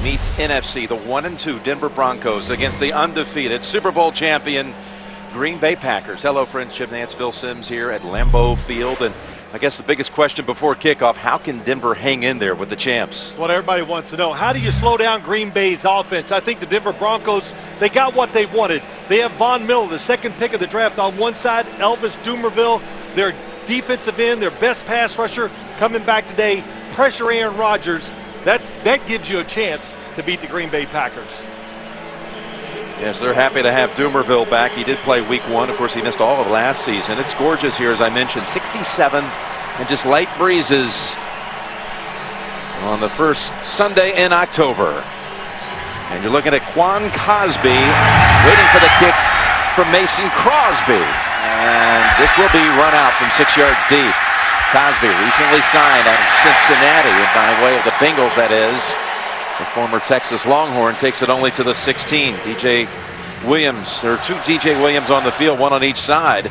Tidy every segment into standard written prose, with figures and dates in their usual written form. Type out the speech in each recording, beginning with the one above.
meets NFC, the 1-2 Denver Broncos against the undefeated Super Bowl champion Green Bay Packers. Hello friends, Jim Nantz, Phil Simms here at Lambeau Field, and I guess the biggest question before kickoff, how can Denver hang in there with the champs? What everybody wants to know, how do you slow down Green Bay's offense? I think the Denver Broncos, they got what they wanted. They have Von Miller, the second pick of the draft, on one side, Elvis Dumervil, their defensive end, their best pass rusher, coming back today, pressure Aaron Rodgers. That gives you a chance to beat the Green Bay Packers. Yes, they're happy to have Dumervil back. He did play week 1. Of course, he missed all of last season. It's gorgeous here, as I mentioned, 67 and just light breezes on the first Sunday in October. And you're looking at Quan Cosby waiting for the kick from Mason Crosby. And this will be run out from 6 yards deep. Cosby recently signed out of Cincinnati, by way of the Bengals, that is. The former Texas Longhorn takes it only to the 16. DJ Williams, there are 2 DJ Williams on the field, one on each side.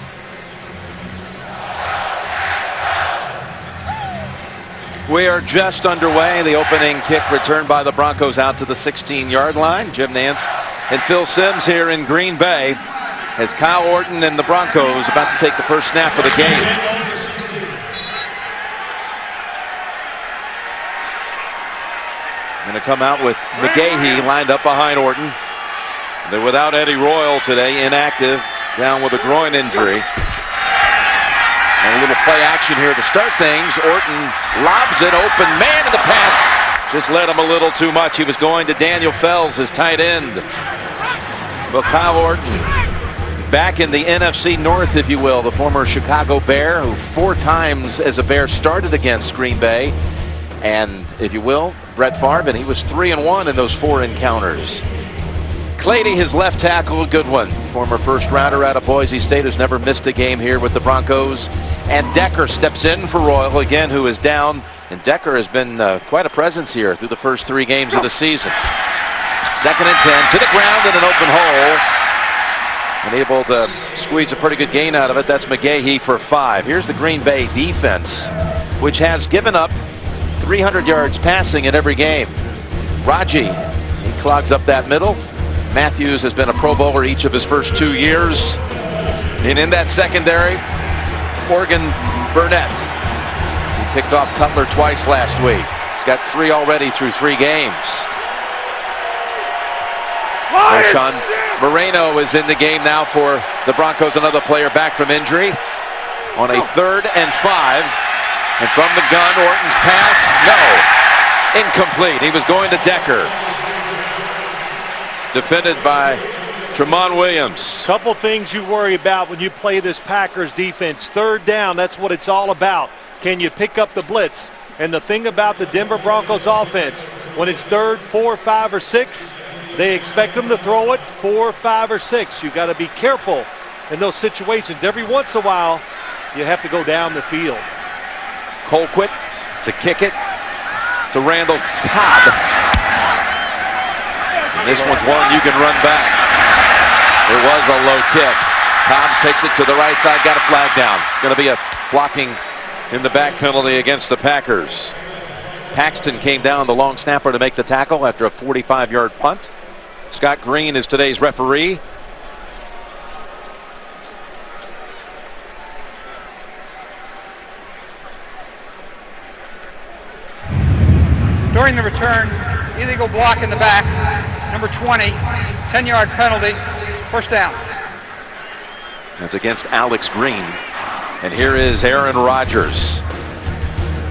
We are just underway. The opening kick returned by the Broncos out to the 16-yard line. Jim Nantz and Phil Simms here in Green Bay as Kyle Orton and the Broncos about to take the first snap of the game. Going to come out with McGahee lined up behind Orton. They're without Eddie Royal today, inactive, down with a groin injury. And a little play action here to start things. Orton lobs it, open man, in the pass just led him a little too much. He was going to Daniel Fells, his tight end. Well, Kyle Orton back in the NFC North, if you will, the former Chicago Bear, who 4 times as a Bear started against Green Bay. And, if you will, Brett Favre, and he was 3-1 in those 4 encounters. Clady, his left tackle, a good one. Former first rounder out of Boise State, who's never missed a game here with the Broncos. And Decker steps in for Royal again, who is down. And Decker has been quite a presence here through the first 3 games of the season. 2nd and 10 to the ground in an open hole. And able to squeeze a pretty good gain out of it. That's McGahee for 5. Here's the Green Bay defense, which has given up 300 yards passing in every game. Raji, he clogs up that middle. Matthews has been a Pro Bowler each of his first 2 years. And in that secondary, Morgan Burnett. He picked off Cutler twice last week. He's got 3 already through 3 games. Sean Moreno is in the game now for the Broncos, another player back from injury. On a 3rd and 5. And from the gun, Orton's pass, no, incomplete. He was going to Decker. Defended by Tramon Williams. Couple things you worry about when you play this Packers defense. 3rd down, that's what it's all about. Can you pick up the blitz? And the thing about the Denver Broncos offense, when it's 3rd, 4, 5, or 6, they expect them to throw it 4, 5, or 6. You got to be careful in those situations. Every once in a while, you have to go down the field. Colquitt to kick it to Randall Cobb. And this one's one you can run back. It was a low kick. Cobb takes it to the right side, got a flag down. It's going to be a blocking in the back penalty against the Packers. Paxton came down, the long snapper, to make the tackle after a 45-yard punt. Scott Green is today's referee. During the return, illegal block in the back, number 20, 10-yard penalty, 1st down. That's against Alex Green. And here is Aaron Rodgers.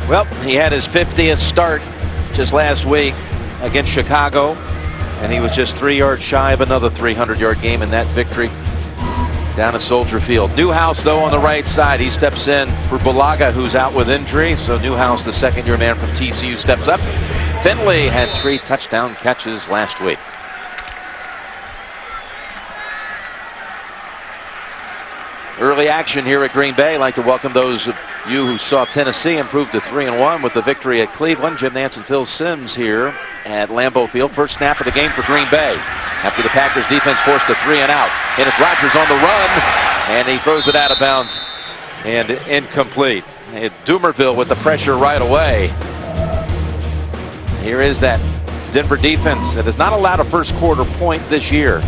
Well, he had his 50th start just last week against Chicago, and he was just 3 yards shy of another 300-yard game in that victory down at Soldier Field. Newhouse, though, on the right side. He steps in for Bulaga, who's out with injury. So Newhouse, the 2nd-year man from TCU, steps up. Finley had 3 touchdown catches last week. Early action here at Green Bay. I'd like to welcome those of you who saw Tennessee improve to 3-1 with the victory at Cleveland. Jim Nantz and Phil Simms here at Lambeau Field. First snap of the game for Green Bay after the Packers defense forced a 3 and out. And it's Rodgers on the run, and he throws it out of bounds and incomplete. And Dumervil with the pressure right away. Here is that Denver defense that has not allowed a first quarter point this year.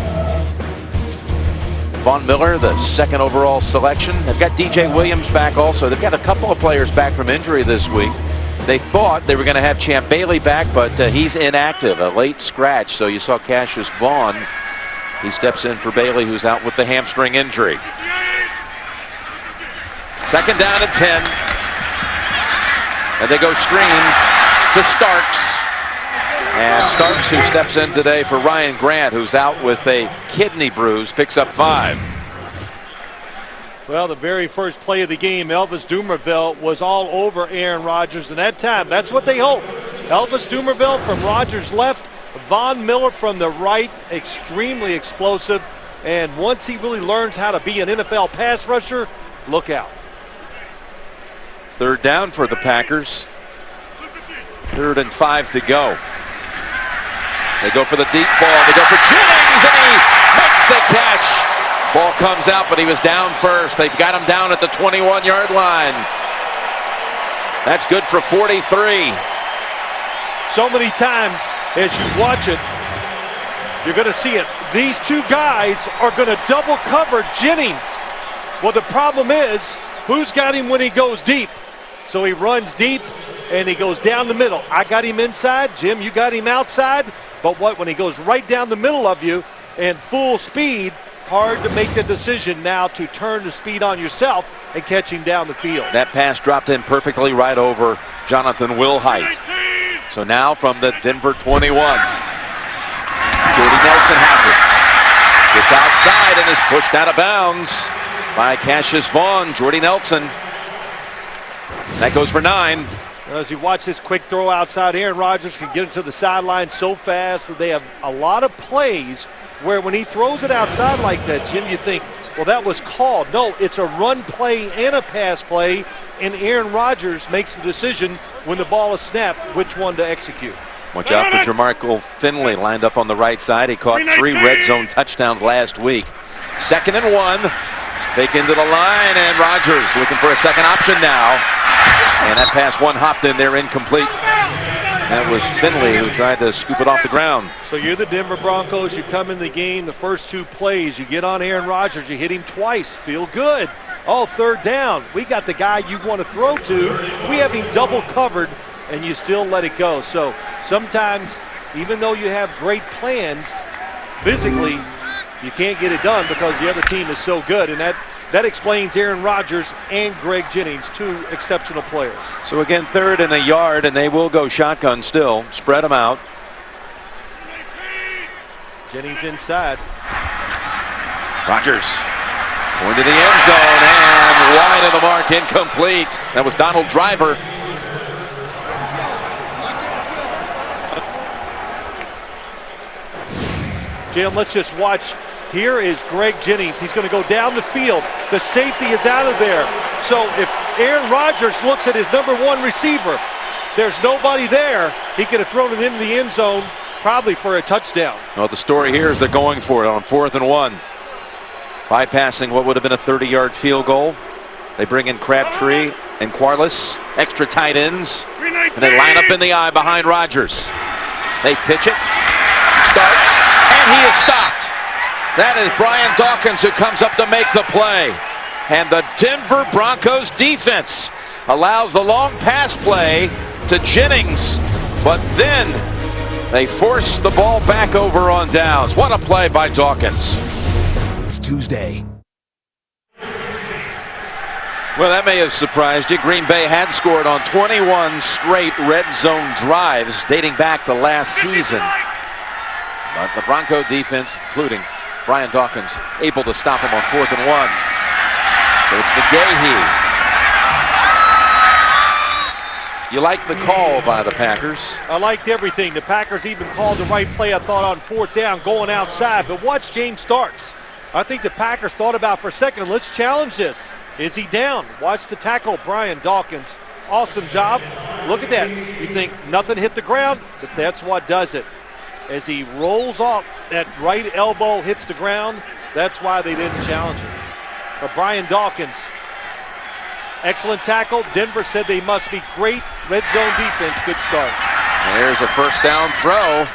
Von Miller, the second overall selection. They've got DJ Williams back also. They've got a couple of players back from injury this week. They thought they were going to have Champ Bailey back, but he's inactive, a late scratch. So you saw Cassius Vaughn. He steps in for Bailey, who's out with the hamstring injury. Second down and 10. And they go screen to Starks. And Starks, who steps in today for Ryan Grant, who's out with a kidney bruise, picks up 5. Well, the very first play of the game, Elvis Dumervil was all over Aaron Rodgers. And that time, that's what they hoped. Elvis Dumervil from Rodgers' left, Von Miller from the right, extremely explosive. And once he really learns how to be an NFL pass rusher, look out. Third down for the Packers. 3rd and 5 to go. They go for the deep ball. They go for Jennings, and he makes the catch. Ball comes out, but he was down first. They've got him down at the 21-yard line. That's good for 43. So many times as you watch it, you're going to see it. These two guys are going to double cover Jennings. Well, the problem is, who's got him when he goes deep? So he runs deep, and he goes down the middle. I got him inside. Jim, you got him outside. But when he goes right down the middle of you and full speed, hard to make the decision now to turn the speed on yourself and catch him down the field. That pass dropped in perfectly right over Jonathan Wilhite. So now from the Denver 21, Jordy Nelson has it. Gets outside and is pushed out of bounds by Cassius Vaughn. Jordy Nelson. That goes for 9. As you watch this quick throw outside, Aaron Rodgers can get it to the sideline so fast that they have a lot of plays where when he throws it outside like that, Jim, you think, well, that was called. No, it's a run play and a pass play, and Aaron Rodgers makes the decision when the ball is snapped which one to execute. Watch out for Jermarco Finley, lined up on the right side. He caught 3 red zone touchdowns last week. 2nd and 1. Fake into the line, and Rodgers looking for a second option now. And that pass one hopped in there, incomplete. That was Finley who tried to scoop it off the ground. So you're the Denver Broncos. You come in the game, the first 2 plays, you get on Aaron Rodgers, you hit him twice, feel good. Oh, 3rd down. We got the guy you want to throw to. We have him double covered, and you still let it go. So sometimes, even though you have great plans, physically, you can't get it done because the other team is so good. And that explains Aaron Rodgers and Greg Jennings, 2 exceptional players. So again, 3rd and a yard, and they will go shotgun still. Spread them out. Jennings inside. Rodgers going to the end zone, and wide of the mark, incomplete. That was Donald Driver. Jim, let's just watch. Here is Greg Jennings. He's going to go down the field. The safety is out of there. So if Aaron Rodgers looks at his #1 receiver, there's nobody there. He could have thrown it into the end zone, probably for a touchdown. Well, the story here is they're going for it on 4th and 1. Bypassing what would have been a 30-yard field goal. They bring in Crabtree and Quarles, extra tight ends, and they line up in the eye behind Rodgers. They pitch it. Starks, and he is stopped. That is Brian Dawkins who comes up to make the play. And the Denver Broncos defense allows the long pass play to Jennings. But then they force the ball back over on downs. What a play by Dawkins. It's Tuesday. Well, that may have surprised you. Green Bay had scored on 21 straight red zone drives dating back to last season. But the Bronco defense, including Brian Dawkins, able to stop him on 4th and 1. So it's McGahee. You like the call by the Packers? I liked everything. The Packers even called the right play, I thought, on 4th down, going outside. But watch James Starks. I think the Packers thought about for a second, let's challenge this. Is he down? Watch the tackle, Brian Dawkins. Awesome job. Look at that. You think nothing hit the ground, but that's what does it. As he rolls off, that right elbow hits the ground. That's why they didn't challenge him. But Brian Dawkins, excellent tackle. Denver said they must be great red zone defense. Good start. There's a first down throw.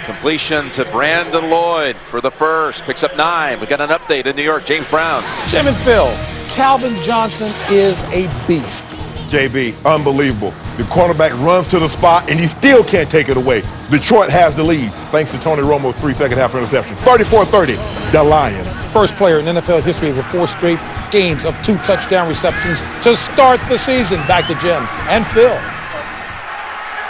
Completion to Brandon Lloyd for the first. Picks up 9. We got an update in New York. James Brown. Jim and Phil, Calvin Johnson is a beast. JB, unbelievable. The cornerback runs to the spot, and he still can't take it away. Detroit has the lead, thanks to Tony Romo's 3-second half interception. 34-30, the Lions. First player in NFL history with 4 straight games of 2 touchdown receptions to start the season. Back to Jim and Phil.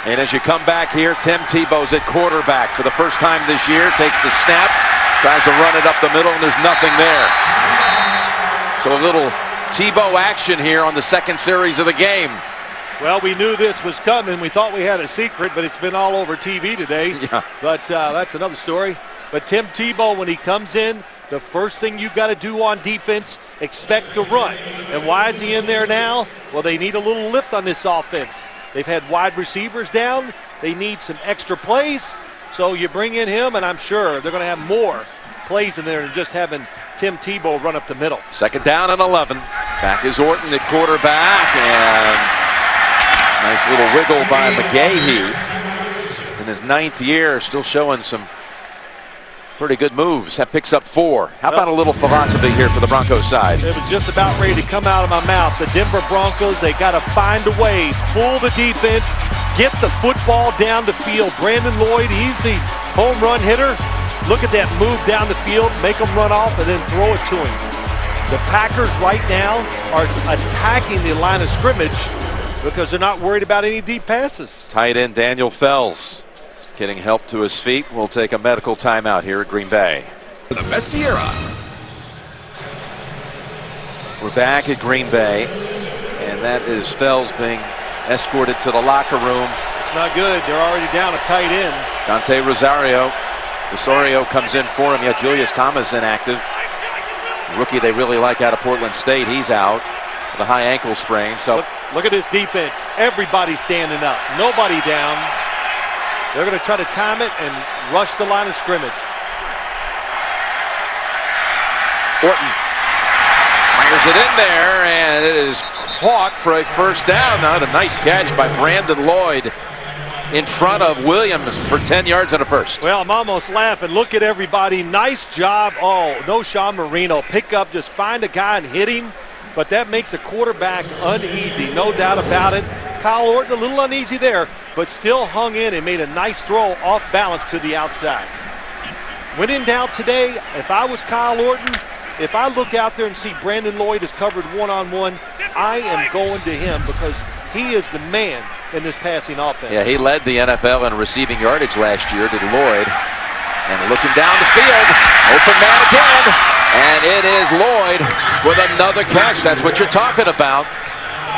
And as you come back here, Tim Tebow's at quarterback for the first time this year. Takes the snap, tries to run it up the middle, and there's nothing there. So a little Tebow action here on the second series of the game. Well, we knew this was coming. We thought we had a secret, but it's been all over TV today. Yeah. But that's another story. But Tim Tebow, when he comes in, the first thing you've got to do on defense, expect to run. And why is he in there now? Well, they need a little lift on this offense. They've had wide receivers down. They need some extra plays. So you bring in him, and I'm sure they're going to have more plays in there than just having Tim Tebow run up the middle. Second down and 11. Back is Orton at quarterback, and nice little wiggle by McGahee. In his 9th year, still showing some pretty good moves. That picks up 4. How about a little philosophy here for the Broncos side? It was just about ready to come out of my mouth. The Denver Broncos, they got to find a way, fool the defense, get the football down the field. Brandon Lloyd, he's the home run hitter. Look at that move down the field, make him run off, and then throw it to him. The Packers right now are attacking the line of scrimmage because they're not worried about any deep passes. Tight end Daniel Fells getting help to his feet. We'll take a medical timeout here at Green Bay. The best Sierra. We're back at Green Bay, and that is Fells being escorted to the locker room. It's not good. They're already down a tight end. Dante Rosario comes in for him. Yeah, Julius Thomas inactive. Rookie they really like out of Portland State. He's out with a high ankle sprain. So look at this defense. Everybody standing up. Nobody down. They're going to try to time it and rush the line of scrimmage. Orton fires it in there, and it is caught for a first down. Now, a nice catch by Brandon Lloyd in front of Williams for 10 yards and a first. Well, I'm almost laughing. Look at everybody. Nice job. Oh, no Sean Marino. Pick up, just find a guy and hit him. But that makes a quarterback uneasy, no doubt about it. Kyle Orton a little uneasy there, but still hung in and made a nice throw off balance to the outside. When in doubt today, if I was Kyle Orton, if I look out there and see Brandon Lloyd is covered one-on-one, I am going to him because he is the man in this passing offense. Yeah, he led the NFL in receiving yardage last year, did Lloyd. And looking down the field, open man again, and it is Lloyd with another catch. That's what you're talking about.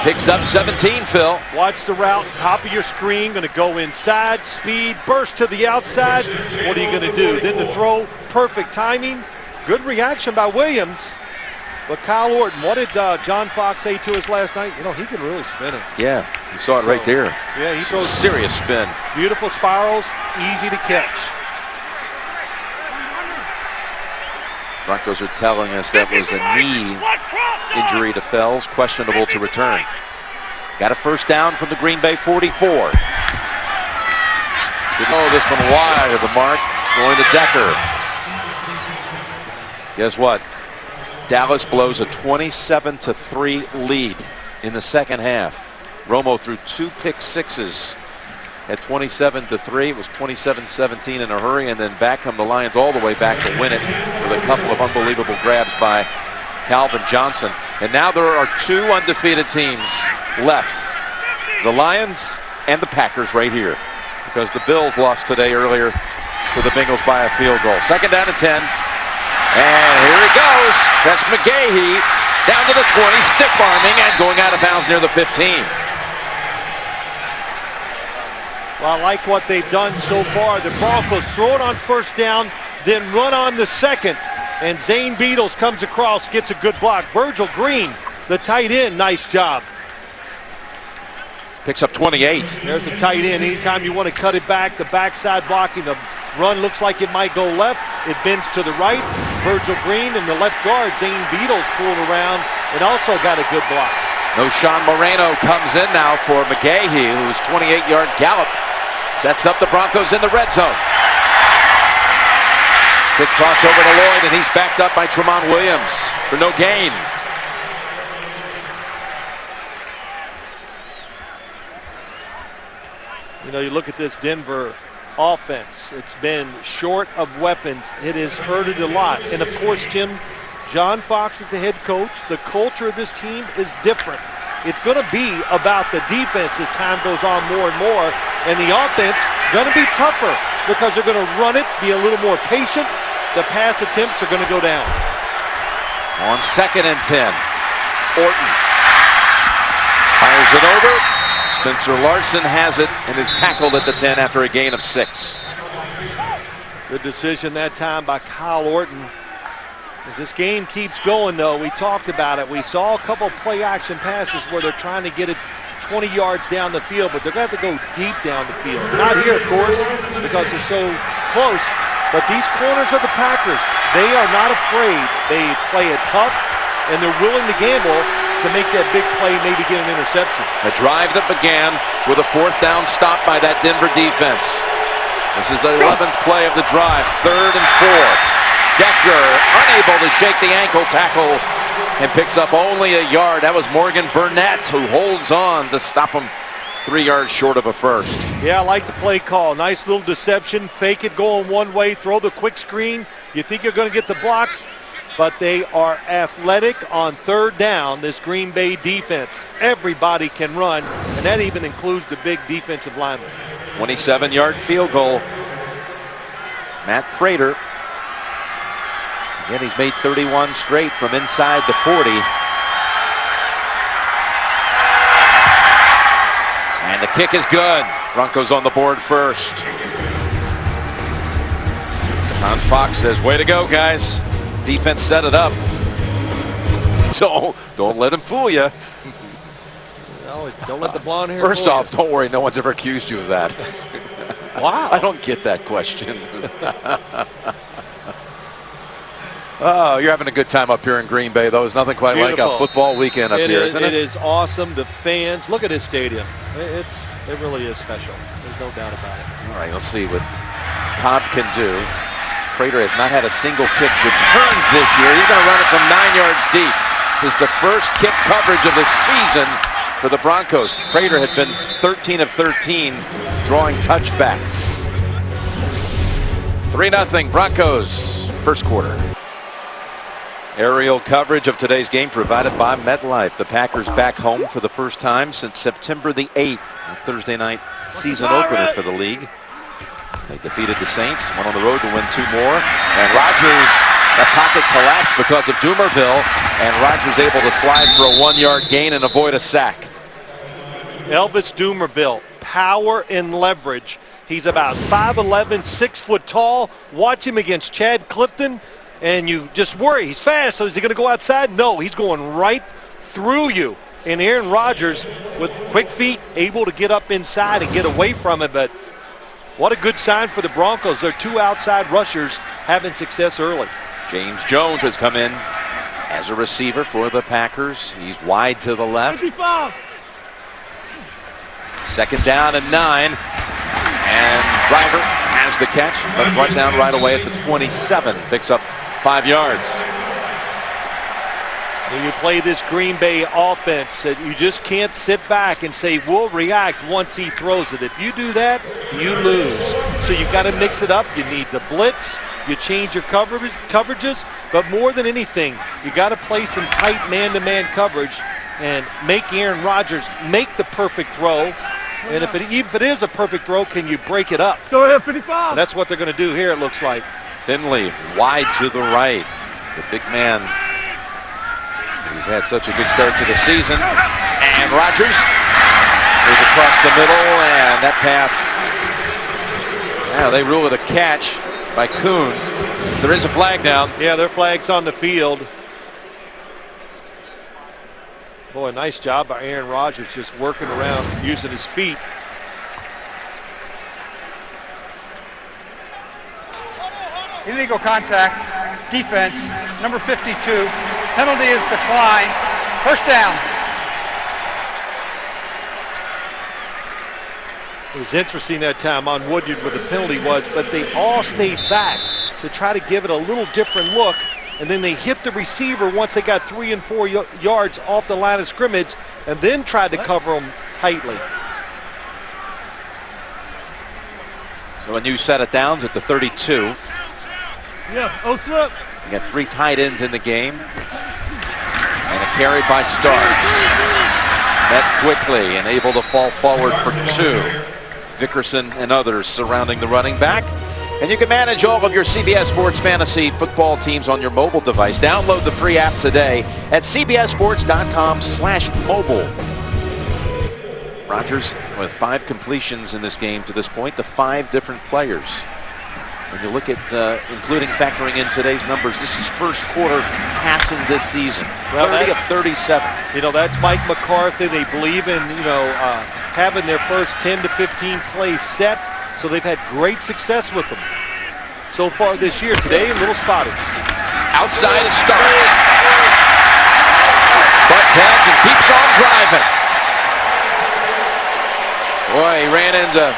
Picks up 17, Phil. Watch the route, top of your screen, going to go inside, speed, burst to the outside. What are you going to do? Then the throw, perfect timing. Good reaction by Williams. But Kyle Orton, what did John Fox say to us last night? You know, he can really spin it. Yeah, you saw it right there. Yeah, he throws serious spin. Beautiful spirals, easy to catch. Broncos are telling us that was a knee injury to Fells, questionable to return. Got a first down from the Green Bay 44. Oh, this one wide of the mark, going to Decker. Guess what? Dallas blows a 27-3 lead in the second half. Romo threw 2 pick sixes at 27-3. It was 27-17 in a hurry, and then back come the Lions all the way back to win it with a couple of unbelievable grabs by Calvin Johnson. And now there are 2 undefeated teams left. The Lions and the Packers right here, because the Bills lost today earlier to the Bengals by a field goal. Second down and 10. And here he goes. That's McGahee down to the 20, stiff arming and going out of bounds near the 15. Well, I like what they've done so far. The Broncos throw it on first down, then run on the second. And Zane Beadles comes across, gets a good block. Virgil Green, the tight end, nice job. Picks up 28. There's the tight end. Anytime you want to cut it back, the backside blocking, the run looks like it might go left. It bends to the right. Virgil Green and the left guard, Zane Beadles, pulled around and also got a good block. No Sean Moreno comes in now for McGahee, whose 28-yard gallop Sets up the Broncos in the red zone. Quick toss over to Lloyd, and he's backed up by Tremont Williams for no gain. You know, you look at this Denver offense. It's been short of weapons. It has hurted a lot. And of course, Jim, John Fox is the head coach. The culture of this team is different. It's going to be about the defense as time goes on more and more. And the offense going to be tougher because they're going to run it, be a little more patient. The pass attempts are going to go down. On 2nd and 10, Orton fires it over. Spencer Larson has it and is tackled at the 10 after a gain of 6. Good decision that time by Kyle Orton. As this game keeps going, though, we talked about it. We saw a couple play-action passes where they're trying to get it 20 yards down the field, but they're going to have to go deep down the field. Not here, of course, because they're so close. But these corners of the Packers, they are not afraid. They play it tough, and they're willing to gamble to make that big play, maybe get an interception. A drive that began with a 4th down stop by that Denver defense. This is the 11th play of the drive, 3rd and 4. Decker unable to shake the ankle tackle and picks up only a yard. That was Morgan Burnett who holds on to stop him 3 yards short of a first. Yeah, I like the play call. Nice little deception. Fake it going one way, throw the quick screen. You think you're going to get the blocks, but they are athletic on 3rd down, this Green Bay defense. Everybody can run, and that even includes the big defensive lineman. 27-yard field goal. Matt Prater. Again, he's made 31 straight from inside the 40. And the kick is good. Broncos on the board first. John Fox says, way to go, guys. His defense set it up. So don't let him fool you. Always don't let the blonde hair First fool off, you. don't worry, no one's ever accused you of that. Wow. I don't get that question. Oh, you're having a good time up here in Green Bay, though. There's nothing quite like a football weekend up here, isn't it? It is awesome. The fans, look at this stadium. It really is special. There's no doubt about it. All right, let's see what Cobb can do. Prater has not had a single kick returned this year. He's going to run it from 9 yards deep. This is the first kick coverage of the season for the Broncos. Prater had been 13 of 13 drawing touchbacks. 3-0 Broncos, first quarter. Aerial coverage of today's game provided by MetLife. The Packers back home for the first time since September the 8th. A Thursday night season opener for the league. They defeated the Saints, went on the road to win 2 more. And Rodgers, that pocket collapsed because of Doomerville. And Rodgers able to slide for a 1-yard gain and avoid a sack. Elvis Doomerville, power and leverage. He's about 5'11", 6 foot tall. Watch him against Chad Clifton. And you just worry, he's fast, so is he going to go outside? No, he's going right through you. And Aaron Rodgers, with quick feet, able to get up inside and get away from it. But what a good sign for the Broncos. Their 2 outside rushers having success early. James Jones has come in as a receiver for the Packers. He's wide to the left. 2nd down and 9. And Driver has the catch, but brought down right away at the 27. Picks up 5 yards. When you play this Green Bay offense, that you just can't sit back and say, we'll react once he throws it. If you do that, you lose. So you've got to mix it up. You need the blitz. You change your coverages. But more than anything, you got to play some tight man-to-man coverage and make Aaron Rodgers make the perfect throw. And if it is a perfect throw, can you break it up? Go ahead, 55. And that's what they're going to do here, it looks like. Finley wide to the right. The big man who's had such a good start to the season. And Rodgers goes across the middle, and that pass, now they rule it a catch by Kuhn. There is a flag down. Yeah, their flag's on the field. Boy, nice job by Aaron Rodgers just working around using his feet. Illegal contact, defense, number 52. Penalty is declined. First down. It was interesting that time on Woodyard where the penalty was, but they all stayed back to try to give it a little different look, and then they hit the receiver once they got 3 and 4 yards off the line of scrimmage, and then tried to cover them tightly. So a new set of downs at the 32. Yeah, flip. You got 3 tight ends in the game. And a carry by Starks. Met quickly and able to fall forward for 2. Vickerson and others surrounding the running back. And you can manage all of your CBS Sports Fantasy football teams on your mobile device. Download the free app today at cbssports.com/mobile. Rodgers with 5 completions in this game to this point to 5 different players. When you look at including factoring in today's numbers, this is first quarter passing this season. Well, 30 of 37. You know, that's Mike McCarthy. They believe in, having their first 10 to 15 plays set. So they've had great success with them so far this year. Today, a little spotty. Outside of Starks. Butts heads and keeps on driving. Boy, he ran into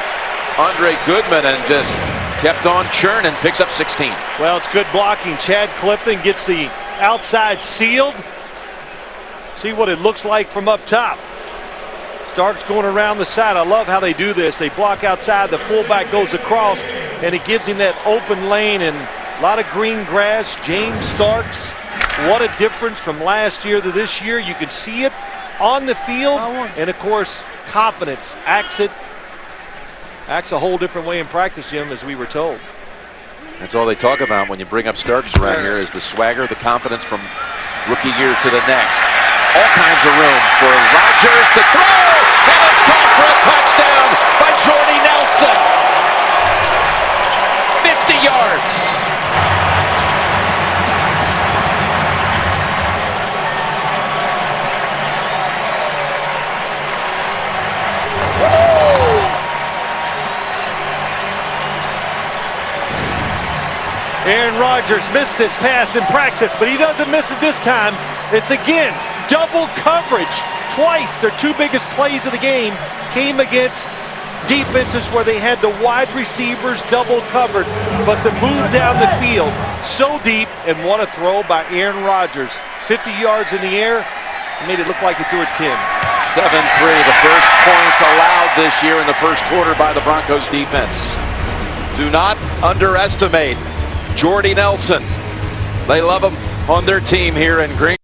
Andre Goodman and just kept on churning, picks up 16. Well, it's good blocking. Chad Clifton gets the outside sealed. See what it looks like from up top. Starks going around the side. I love how they do this. They block outside, the fullback goes across, and it gives him that open lane and a lot of green grass. James Starks, what a difference from last year to this year. You can see it on the field, and of course, confidence. Acts a whole different way in practice, Jim, as we were told. That's all they talk about when you bring up Starks around here is the swagger, the confidence from rookie year to the next. All kinds of room for Rodgers to throw, and it's caught for a touchdown by Jordy Nelson. 50 yards. Aaron Rodgers missed this pass in practice, but he doesn't miss it this time. It's again double coverage. Twice their 2 biggest plays of the game came against defenses where they had the wide receivers double covered, but the move down the field so deep, and what a throw by Aaron Rodgers. 50 yards in the air, made it look like he threw a 10. 7-3, the first points allowed this year in the first quarter by the Broncos defense. Do not underestimate Jordy Nelson. They love him on their team here in Green.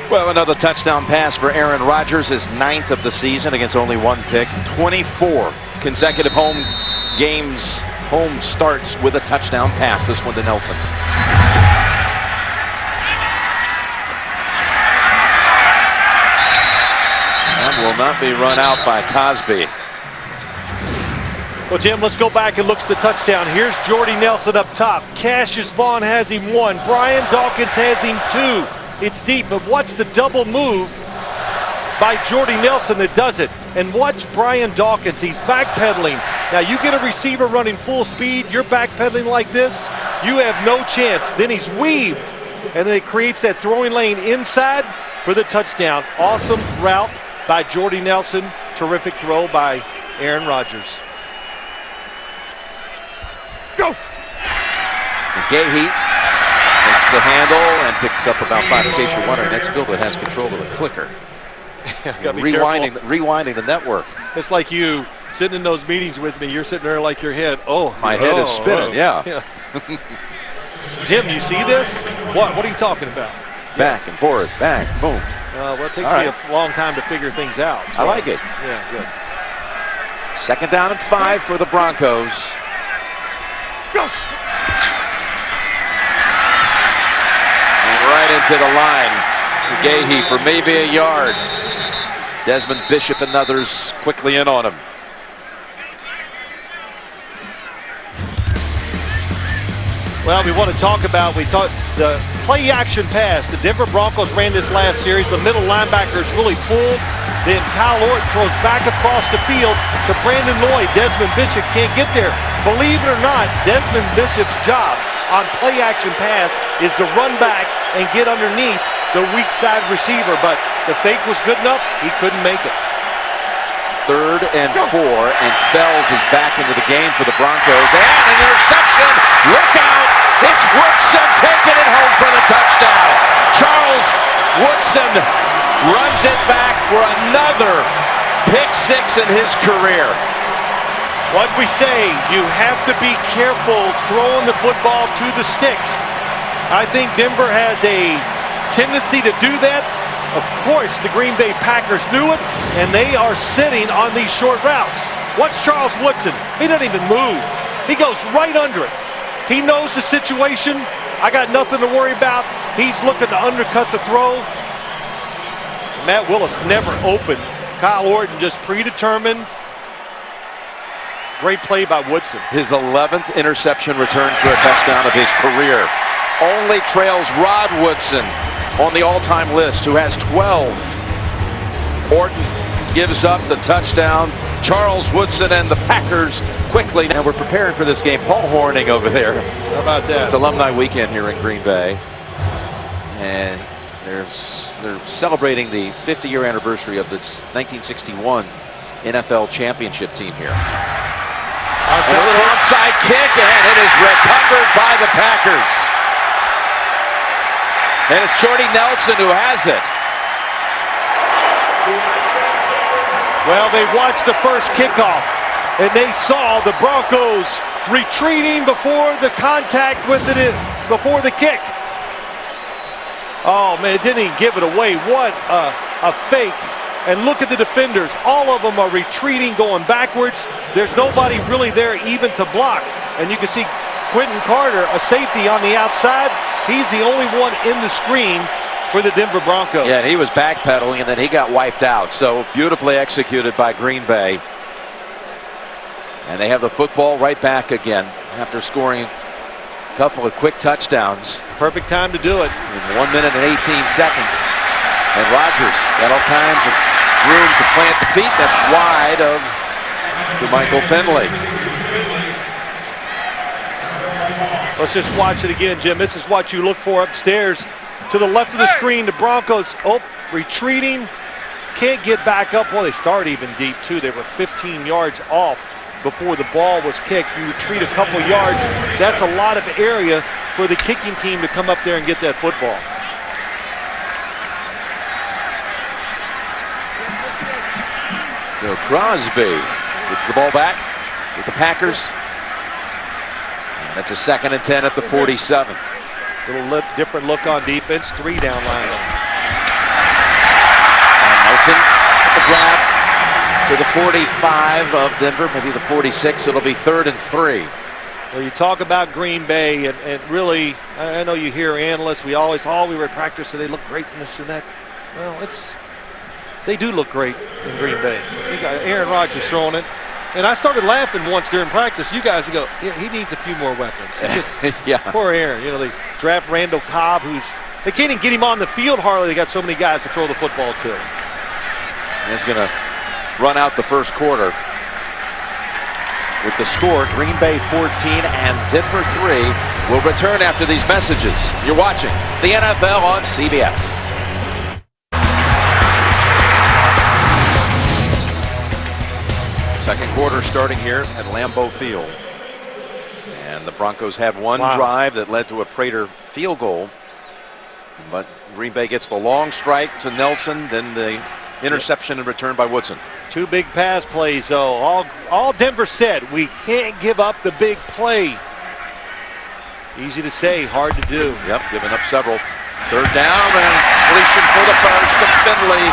Well, another touchdown pass for Aaron Rodgers, his 9th of the season against only 1 pick. 24 consecutive home starts with a touchdown pass. This one to Nelson. That will not be run out by Cosby. Well, Jim, let's go back and look at the touchdown. Here's Jordy Nelson up top. Cassius Vaughn has him 1. Brian Dawkins has him 2. It's deep, but what's the double move by Jordy Nelson that does it? And watch Brian Dawkins. He's backpedaling. Now, you get a receiver running full speed, you're backpedaling like this, you have no chance. Then he's weaved, and then it creates that throwing lane inside for the touchdown. Awesome route by Jordy Nelson. Terrific throw by Aaron Rodgers. Go! McGahee takes the handle and picks up about 5. In case you're wondering, that's Phil that has control of the clicker. Rewinding the network. It's like you sitting in those meetings with me. You're sitting there like your head. My head is spinning. Yeah. Jim, you see this? What are you talking about? Back and forth, back, boom. Well, it takes me a long time to figure things out. So. I like it. Yeah, good. 2nd down and 5 for the Broncos. Go. Right into the line. McGahee for maybe a yard. Desmond Bishop and others quickly in on him. Well, we want to talk about, the play action pass. The Denver Broncos ran this last series. The middle linebacker is really full. Then Kyle Orton throws back across the field to Brandon Lloyd. Desmond Bishop can't get there. Believe it or not, Desmond Bishop's job on play action pass is to run back and get underneath the weak side receiver. But the fake was good enough. He couldn't make it. 3rd and 4, and Fells is back into the game for the Broncos, and an interception. Look out! It's Woodson taking it home for the touchdown. Charles Woodson runs it back for another pick 6 in his career. What we say, you have to be careful throwing the football to the sticks. I think Denver has a tendency to do that. Of course, the Green Bay Packers knew it, and they are sitting on these short routes. Watch Charles Woodson. He doesn't even move. He goes right under it. He knows the situation. I got nothing to worry about. He's looking to undercut the throw. Matt Willis never opened. Kyle Orton just predetermined. Great play by Woodson. His 11th interception return for a touchdown of his career. Only trails Rod Woodson on the all-time list, who has 12. Orton gives up the touchdown. Charles Woodson and the Packers quickly. Now we're preparing for this game. Paul Horning over there. How about that? It's alumni weekend here in Green Bay. And they're celebrating the 50-year anniversary of this 1961 NFL championship team here. A little onside kick, and it is recovered by the Packers. And it's Jordy Nelson who has it. Well, they watched the first kickoff, and they saw the Broncos retreating before the contact with it, before the kick. Oh, man, it didn't even give it away. What a fake. And look at the defenders. All of them are retreating, going backwards. There's nobody really there even to block. And you can see Quentin Carter, a safety on the outside. He's the only one in the screen for the Denver Broncos. Yeah, he was backpedaling, and then he got wiped out. So beautifully executed by Green Bay. And they have the football right back again after scoring a couple of quick touchdowns. Perfect time to do it. In 1 minute and 18 seconds. And Rodgers got all kinds of room to plant the feet. That's wide to Michael Finley. Let's just watch it again, Jim. This is what you look for upstairs. To the left of the screen, the Broncos, retreating. Can't get back up. Well, they start even deep, too. They were 15 yards off before the ball was kicked. You retreat a couple yards. That's a lot of area for the kicking team to come up there and get that football. So Crosby gets the ball back to the Packers. And that's a 2nd and 10 at the 47. Little different look on defense. 3 down line. And Nelson at the grab to the 45 of Denver, maybe the 46. It'll be 3rd and 3. Well, you talk about Green Bay, and really, I know you hear analysts, we always, we were at practice, so they look great and this and that. Well, they do look great in Green Bay. You got Aaron Rodgers throwing it. And I started laughing once during practice. You guys go, yeah, he needs a few more weapons. Yeah. Poor Aaron. You know, they draft Randall Cobb, they can't even get him on the field hardly. They got so many guys to throw the football to. And it's going to run out the first quarter with the score, Green Bay 14 and Denver 3. We'll return after these messages. You're watching the NFL on CBS. Second quarter starting here at Lambeau Field. And the Broncos had one drive that led to a Prater field goal. But Green Bay gets the long strike to Nelson, then the interception and return by Woodson. 2 big pass plays, though. All Denver said, we can't give up the big play. Easy to say, hard to do. Yep, giving up several. 3rd down and completion for the first to Finley.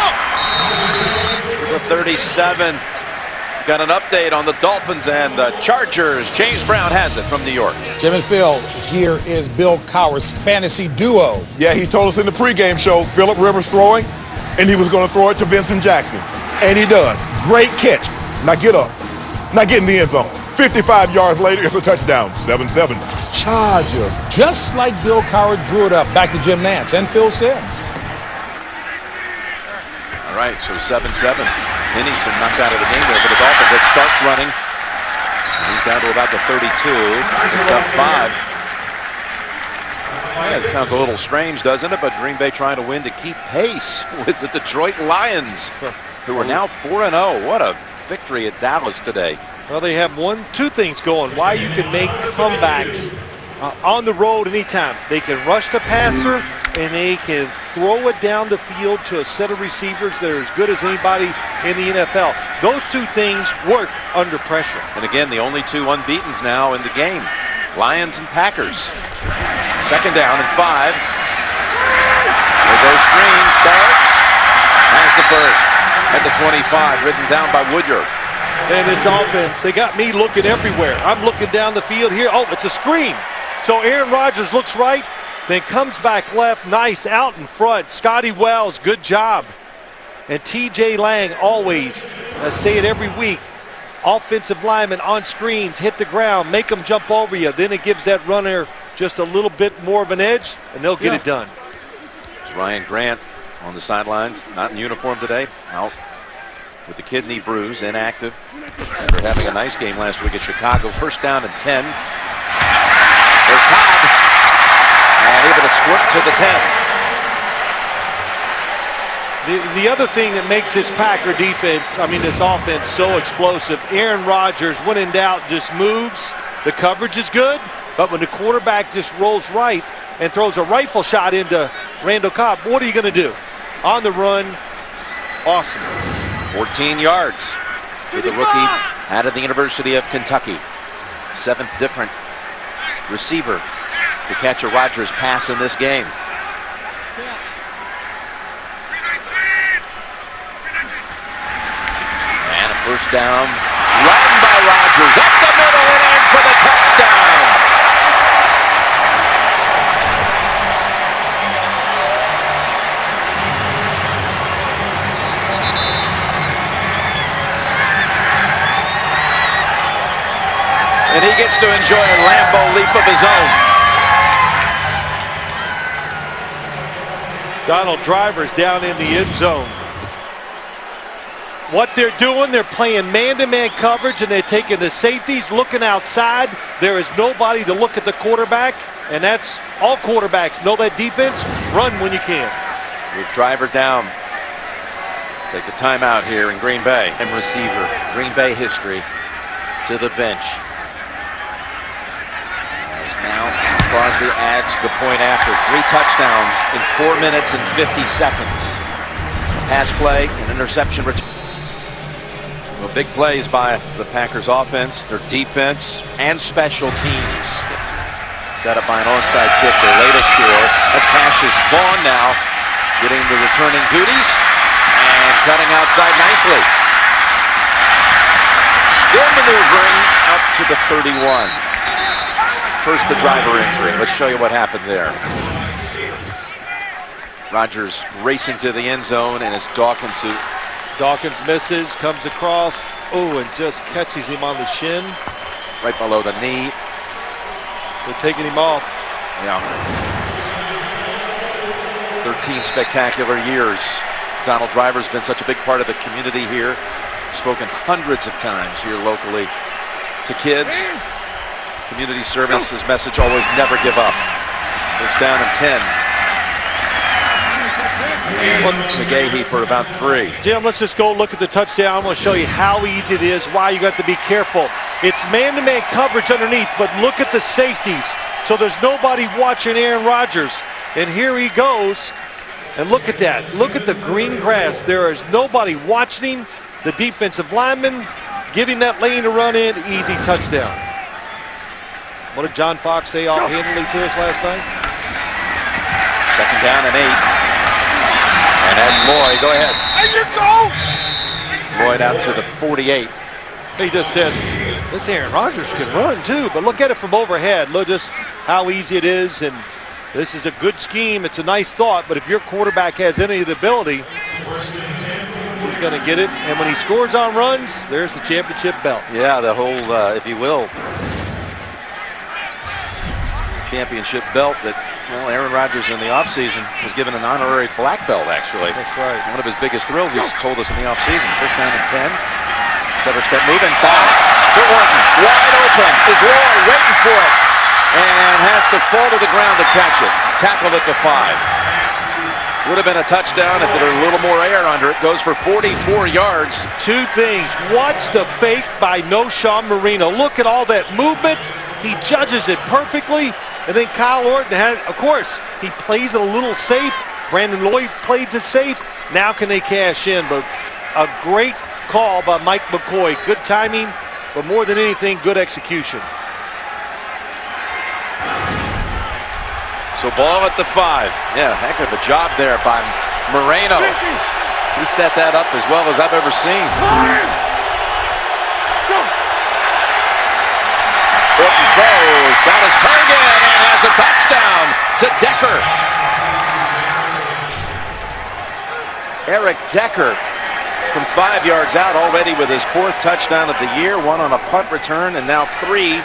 To the 37. Got an update on the Dolphins and the Chargers. James Brown has it from New York. Jim and Phil, here is Bill Cowher's fantasy duo. Yeah, he told us in the pregame show, Phillip Rivers throwing, and he was going to throw it to Vincent Jackson. And he does. Great catch. Now get up. Now get in the end zone. 55 yards later, it's a touchdown. 7-7. Chargers. Just like Bill Cowher drew it up. Back to Jim Nantz and Phil Simms. All right, so 7-7. Finney's been knocked out of the game there, but the Dolphins, it starts running. He's down to about the 32. It's up 5. Yeah, it sounds a little strange, doesn't it? But Green Bay trying to win to keep pace with the Detroit Lions, who are now 4-0. What a victory at Dallas today. Well, they have two things going. Why you can make comebacks on the road anytime. They can rush the passer, and they can throw it down the field to a set of receivers that are as good as anybody in the NFL. Those two things work under pressure. And again, the only two unbeatens now in the game, Lions and Packers. Second down and 5. There goes screen, Starks has the first at the 25, ridden down by Woodyard. And this offense, they got me looking everywhere. I'm looking down the field here. Oh, it's a screen. So Aaron Rodgers looks right, then comes back left. Nice out in front. Scotty Wells, good job. And T.J. Lang always, I say it every week, offensive linemen on screens, hit the ground, make them jump over you. Then it gives that runner just a little bit more of an edge, and they'll get it done. There's Ryan Grant on the sidelines, not in uniform today, out with the kidney bruise, inactive after having a nice game last week at Chicago. First down and 10. There's Cobb, and able to squirt to the 10. The other thing that makes this Packer defense, this offense so explosive, Aaron Rodgers, when in doubt, just moves. The coverage is good, but when the quarterback just rolls right and throws a rifle shot into Randall Cobb, what are you going to do? On the run, awesome. 14 yards to the rookie out of the University of Kentucky. 7th different receiver to catch a Rodgers pass in this game. And a first down, run by Rodgers up the middle and in for the touchdown. And he gets to enjoy a Lambeau leap of his own. Donald Driver's down in the end zone. What they're doing, they're playing man-to-man coverage, and they're taking the safeties, looking outside. There is nobody to look at the quarterback, and that's all quarterbacks. Know that defense, run when you can. With Driver down. Take the timeout here in Green Bay. And receiver, Green Bay history to the bench. Now Crosby adds the point after. 3 touchdowns in 4 minutes and 50 seconds. Pass play, an interception return. Well, big plays by the Packers offense, their defense, and special teams. Set up by an onside kick, their latest score. That's Cassius Vaughn now getting the returning duties and cutting outside nicely. Still maneuvering up to the 31. First, the Driver injury. Let's show you what happened there. Rodgers racing to the end zone in his Dawkins suit. Dawkins misses, comes across, and just catches him on the shin. Right below the knee. They're taking him off. Yeah. 13 spectacular years. Donald Driver's been such a big part of the community here. Spoken hundreds of times here locally to kids. Community service, his message always never give up. First down and 10. McGahee for about 3. Jim, let's just go look at the touchdown. I'm going to show you how easy it is, why you got to be careful. It's man-to-man coverage underneath, but look at the safeties. So there's nobody watching Aaron Rodgers. And here he goes. And look at that. Look at the green grass. There is nobody watching him. The defensive lineman giving that lane to run in. Easy touchdown. What did John Fox say offhandedly to us last night? Second down and 8. And that's Lloyd. Go ahead. There you go. Lloyd out to the 48. He just said, this Aaron Rodgers can run too, but look at it from overhead. Look just how easy it is, and this is a good scheme. It's a nice thought, but if your quarterback has any of the ability, he's going to get it. And when he scores on runs, there's the championship belt. Yeah, the whole, if you will, championship belt that, well, Aaron Rodgers in the offseason was given an honorary black belt, actually. That's right. One of his biggest thrills, he's told us in the offseason. First down and 10. Stutter step moving back to Orton. Wide open is Lloyd waiting for it. And has to fall to the ground to catch it. Tackled at the 5. Would have been a touchdown if there were a little more air under it. Goes for 44 yards. Two things. Watch the fake by Noshawn Marino. Look at all that movement. He judges it perfectly. And then Kyle Orton has, of course, he plays it a little safe. Brandon Lloyd plays it safe. Now can they cash in? But a great call by Mike McCoy. Good timing, but more than anything, good execution. So ball at the 5. Yeah, heck of a job there by Moreno. He set that up as well as I've ever seen. Orton throws, got his target, and has a touchdown to Decker. Eric Decker from 5 yards out already with his 4th touchdown of the year. 1 on a punt return, and now 3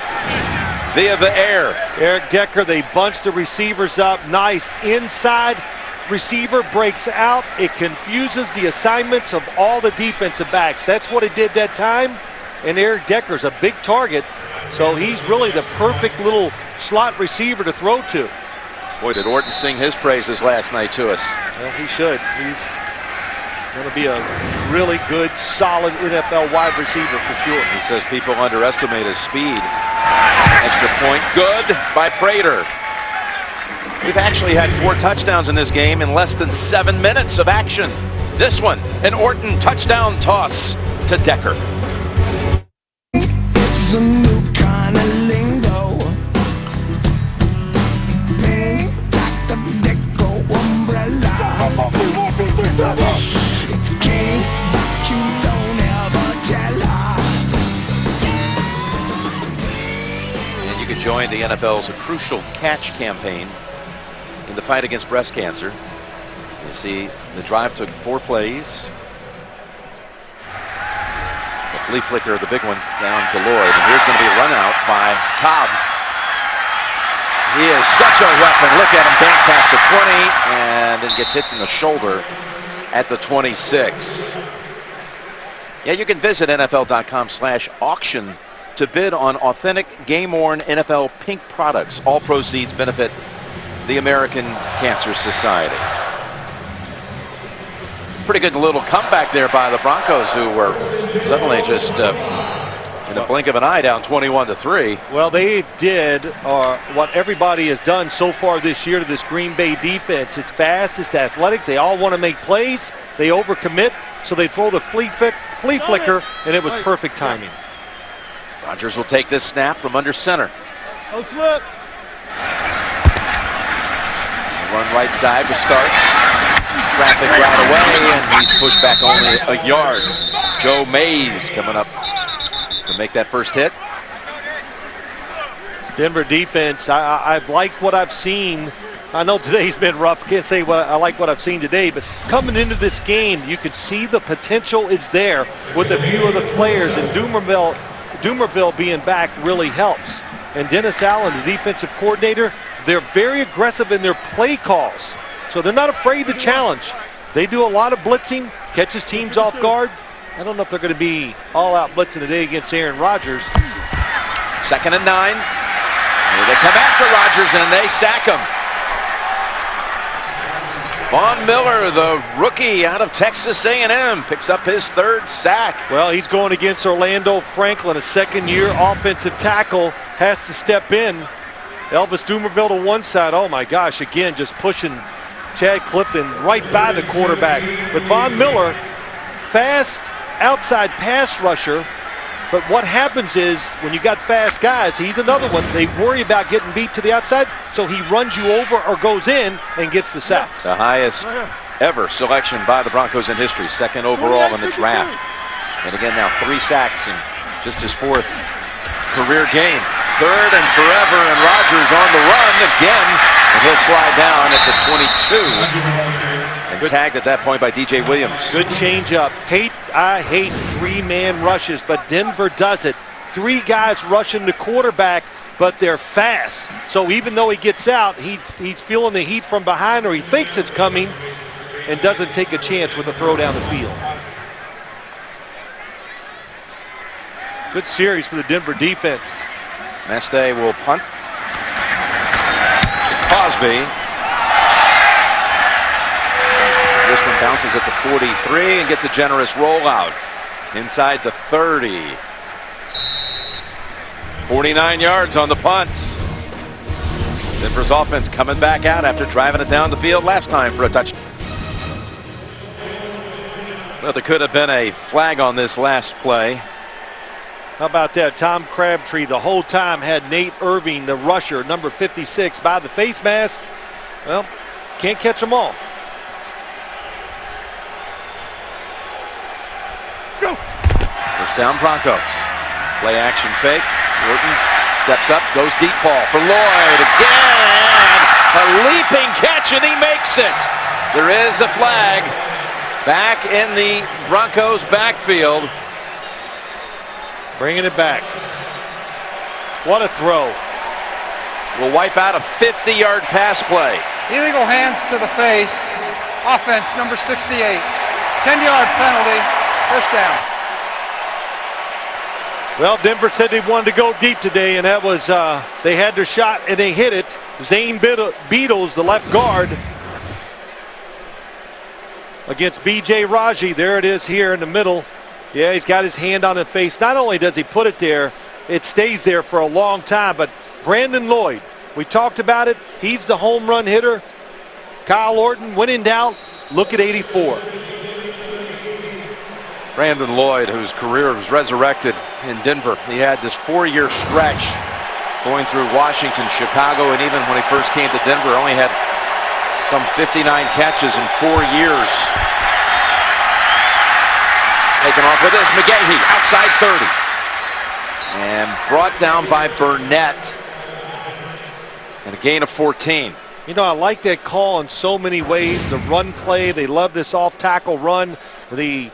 via the air. Eric Decker, they bunched the receivers up. Nice inside receiver, breaks out. It confuses the assignments of all the defensive backs. That's what it did that time. And Eric Decker's a big target, so he's really the perfect little slot receiver to throw to. Boy, did Orton sing his praises last night to us. Well, he should. He's going to be a really good, solid NFL wide receiver for sure. He says people underestimate his speed. Extra point, good by Prater. We've actually had 4 touchdowns in this game in less than 7 minutes of action. This one, an Orton touchdown toss to Decker. It's a new kind of lingo. Like the Deco umbrella. It's king, but you don't ever tell her. And you can join the NFL's Crucial Catch campaign in the fight against breast cancer. You see, the drive took 4 plays. The flea flicker, the big one, down to Lloyd. And here's going to be a run out by Cobb. He is such a weapon. Look at him dance past the 20 and then gets hit in the shoulder at the 26. Yeah, you can visit NFL.com/auction to bid on authentic game-worn NFL pink products. All proceeds benefit the American Cancer Society. Pretty good little comeback there by the Broncos, who were suddenly just in the blink of an eye down 21-3. Well, they did what everybody has done so far this year to this Green Bay defense. It's fast, it's athletic, they all want to make plays, they overcommit, so they throw the flea flicker, and it was perfect timing. Rodgers will take this snap from under center. Oh, slip. Run right side to Starks. Traffic right away, and he's pushed back only a yard. Joe Mays coming up to make that first hit. Denver defense, I've liked what I've seen. I know today's been rough. Can't say I like what I've seen today, but coming into this game, you could see the potential is there with a few of the players, and Dumerville being back really helps. And Dennis Allen, the defensive coordinator, they're very aggressive in their play calls. So they're not afraid to challenge. They do a lot of blitzing, catches teams off guard. I don't know if they're going to be all-out blitzing today against Aaron Rodgers. 2nd and 9. Here they come after Rodgers, and they sack him. Von Miller, the rookie out of Texas A&M, picks up his 3rd sack. Well, he's going against Orlando Franklin, a second-year offensive tackle, has to step in. Elvis Dumerville to one side. Oh, my gosh, again, just pushing Chad Clifton right by the quarterback. But Von Miller, fast outside pass rusher. But what happens is when you got fast guys, he's another one. They worry about getting beat to the outside, so he runs you over or goes in and gets the sacks. The highest ever selection by the Broncos in history, 2nd overall in the draft. And again now 3 sacks in just his 4th career game. 3rd and forever, and Rodgers on the run again, and he'll slide down at the 22 and tagged at that point by DJ Williams. Good changeup. I hate 3-man rushes, but Denver does it. 3 guys rushing the quarterback, but they're fast. So even though he gets out, he's feeling the heat from behind, or he thinks it's coming, and doesn't take a chance with a throw down the field. Good series for the Denver defense. Meste will punt to Cosby. This one bounces at the 43 and gets a generous rollout inside the 30. 49 yards on the punt. Denver's offense coming back out after driving it down the field last time for a touchdown. Well, there could have been a flag on this last play. How about that? Tom Crabtree the whole time had Nate Irving, the rusher, number 56, by the face mask. Well, can't catch them all. Go. First down, Broncos. Play action fake. Wharton steps up, goes deep ball for Lloyd again. A leaping catch, and he makes it. There is a flag back in the Broncos backfield. Bringing it back. What a throw. Will wipe out a 50-yard pass play. Illegal hands to the face. Offense number 68. 10-yard penalty. First down. Well, Denver said they wanted to go deep today, and that was, they had their shot, and they hit it. Zane Beadles, the left guard, against B.J. Raji. There it is here in the middle. Yeah, he's got his hand on the face. Not only does he put it there, it stays there for a long time, but Brandon Lloyd, we talked about it. He's the home run hitter. Kyle Orton, when in doubt, look at 84. Brandon Lloyd, whose career was resurrected in Denver. He had this 4-year stretch going through Washington, Chicago, and even when he first came to Denver, only had some 59 catches in 4 years. Taken off with this, McGahee, outside 30. And brought down by Burnett. And a gain of 14. You know, I like that call in so many ways. The run play, they love this off-tackle run. The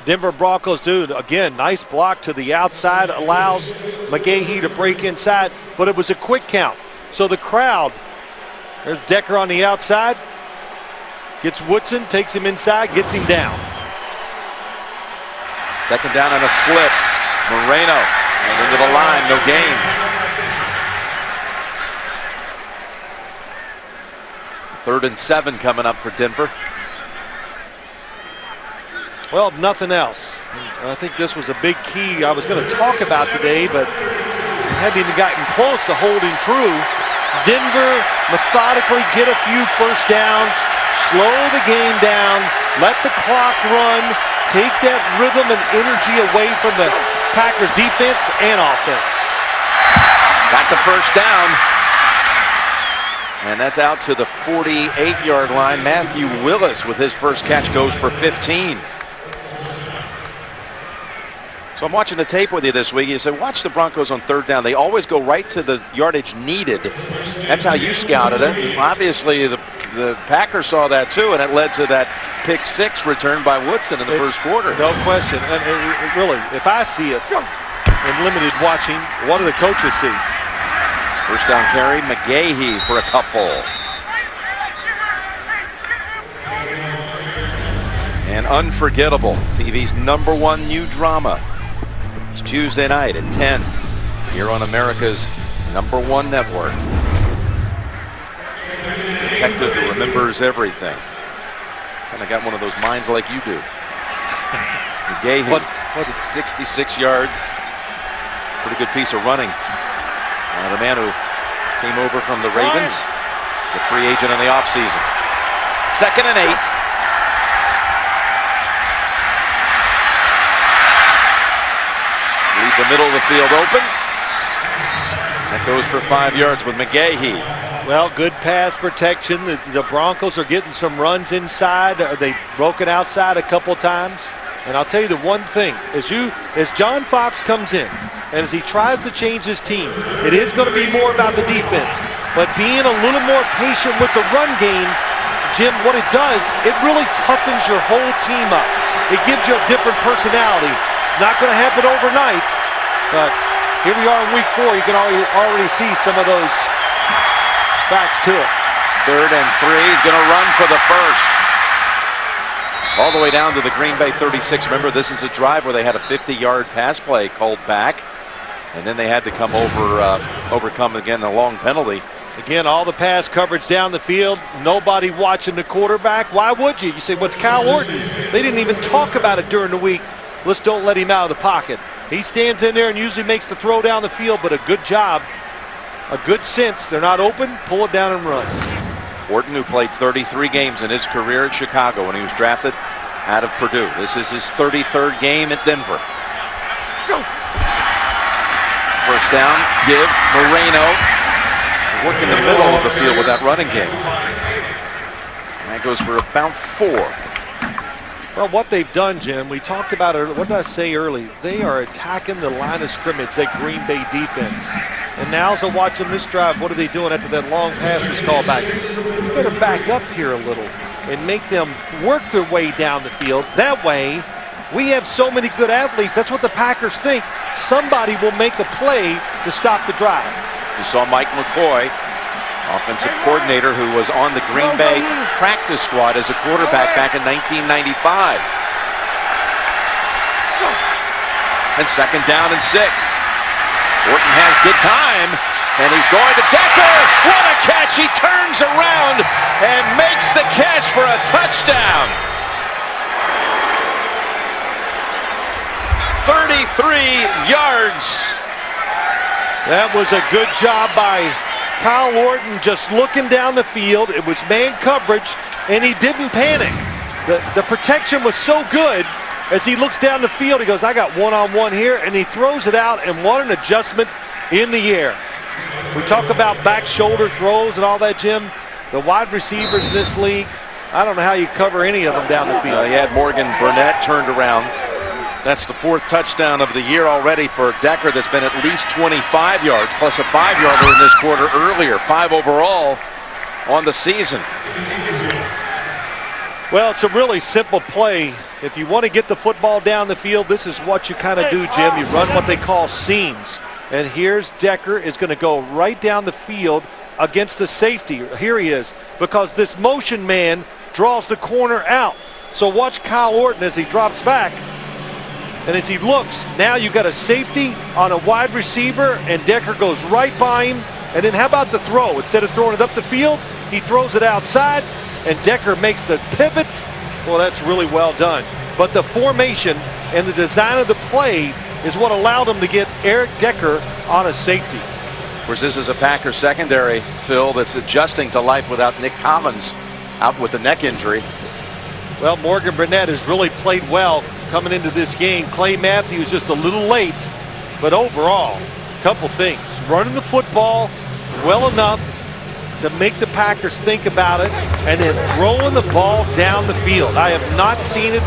Denver Broncos do, again, nice block to the outside, allows McGahee to break inside, but it was a quick count. So the crowd, there's Decker on the outside, gets Woodson, takes him inside, gets him down. Second down and a slip. Moreno and into the line, no gain. Third and 7 coming up for Denver. Well, nothing else. I think this was a big key I was going to talk about today, but we hadn't even gotten close to holding true. Denver methodically get a few first downs, slow the game down, let the clock run, take that rhythm and energy away from the Packers defense and offense. Got the first down. And that's out to the 48-yard line. Matthew Willis with his first catch goes for 15. So I'm watching the tape with you this week. You said, watch the Broncos on third down. They always go right to the yardage needed. That's how you scouted it. And obviously, the Packers saw that too, and it led to that pick 6 return by Woodson in the first quarter. No question. And really, if I see it in limited watching, what do the coaches see? First down carry, McGahee for a couple. And unforgettable, TV's #1 new drama. It's Tuesday night at 10 here on America's #1 network. Detective who remembers everything. Kind of got one of those minds like you do. McGahee, 66 yards. Pretty good piece of running. The man who came over from the Ravens is a free agent in the offseason. 2nd and 8. Leave the middle of the field open. That goes for 5 yards with McGahee. Well, good pass protection. The Broncos are getting some runs inside. They've broken outside a couple times. And I'll tell you the one thing, as John Fox comes in, and as he tries to change his team, it is going to be more about the defense. But being a little more patient with the run game, Jim, what it does, it really toughens your whole team up. It gives you a different personality. It's not going to happen overnight, but here we are in week 4. You can already see some of those facts to it. 3rd and 3. He's going to run for the first. All the way down to the Green Bay 36. Remember, this is a drive where they had a 50-yard pass play called back. And then they had to come overcome again a long penalty. Again, all the pass coverage down the field. Nobody watching the quarterback. Why would you? You say, what's Kyle Orton? They didn't even talk about it during the week. Let's don't let him out of the pocket. He stands in there and usually makes the throw down the field, but a good job, a good sense. They're not open, pull it down and run. Orton, who played 33 games in his career at Chicago when he was drafted out of Purdue. This is his 33rd game at Denver. First down, give Moreno. Work in the middle of the field with that running game. And that goes for about 4. Well, what they've done, Jim, we talked about it. What did I say early? They are attacking the line of scrimmage, that Green Bay defense. And now as I watch them this drive, what are they doing after that long pass was called back? You better back up here a little and make them work their way down the field. That way, we have so many good athletes. That's what the Packers think. Somebody will make a play to stop the drive. You saw Mike McCoy, offensive coordinator, who was on the Green Bay practice squad as a quarterback back in 1995. And second down and 6. Orton has good time, and he's going to Decker. What a catch! He turns around and makes the catch for a touchdown. 33 yards. That was a good job by Kyle Orton, just looking down the field. It was man coverage, and he didn't panic. The protection was so good. As he looks down the field, he goes, I got one-on-one here, and he throws it out, and what an adjustment in the air. We talk about back shoulder throws and all that, Jim. The wide receivers in this league, I don't know how you cover any of them down the field. He had Morgan Burnett turned around. That's the 4th touchdown of the year already for Decker. That's been at least 25 yards, plus a 5-yarder in this quarter earlier. 5 overall on the season. Well, it's a really simple play. If you want to get the football down the field, this is what you kind of do, Jim. You run what they call seams. And here's Decker is going to go right down the field against the safety. Here he is, because this motion man draws the corner out. So watch Kyle Orton as he drops back. And as he looks, now you got a safety on a wide receiver, and Decker goes right by him. And then how about the throw? Instead of throwing it up the field, he throws it outside, and Decker makes the pivot. Well, that's really well done. But the formation and the design of the play is what allowed him to get Eric Decker on a safety. Of course, this is a Packers secondary, Phil, that's adjusting to life without Nick Collins out with the neck injury. Well, Morgan Burnett has really played well coming into this game. Clay Matthews just a little late, but overall, a couple things. Running the football well enough to make the Packers think about it, and then throwing the ball down the field. I have not seen it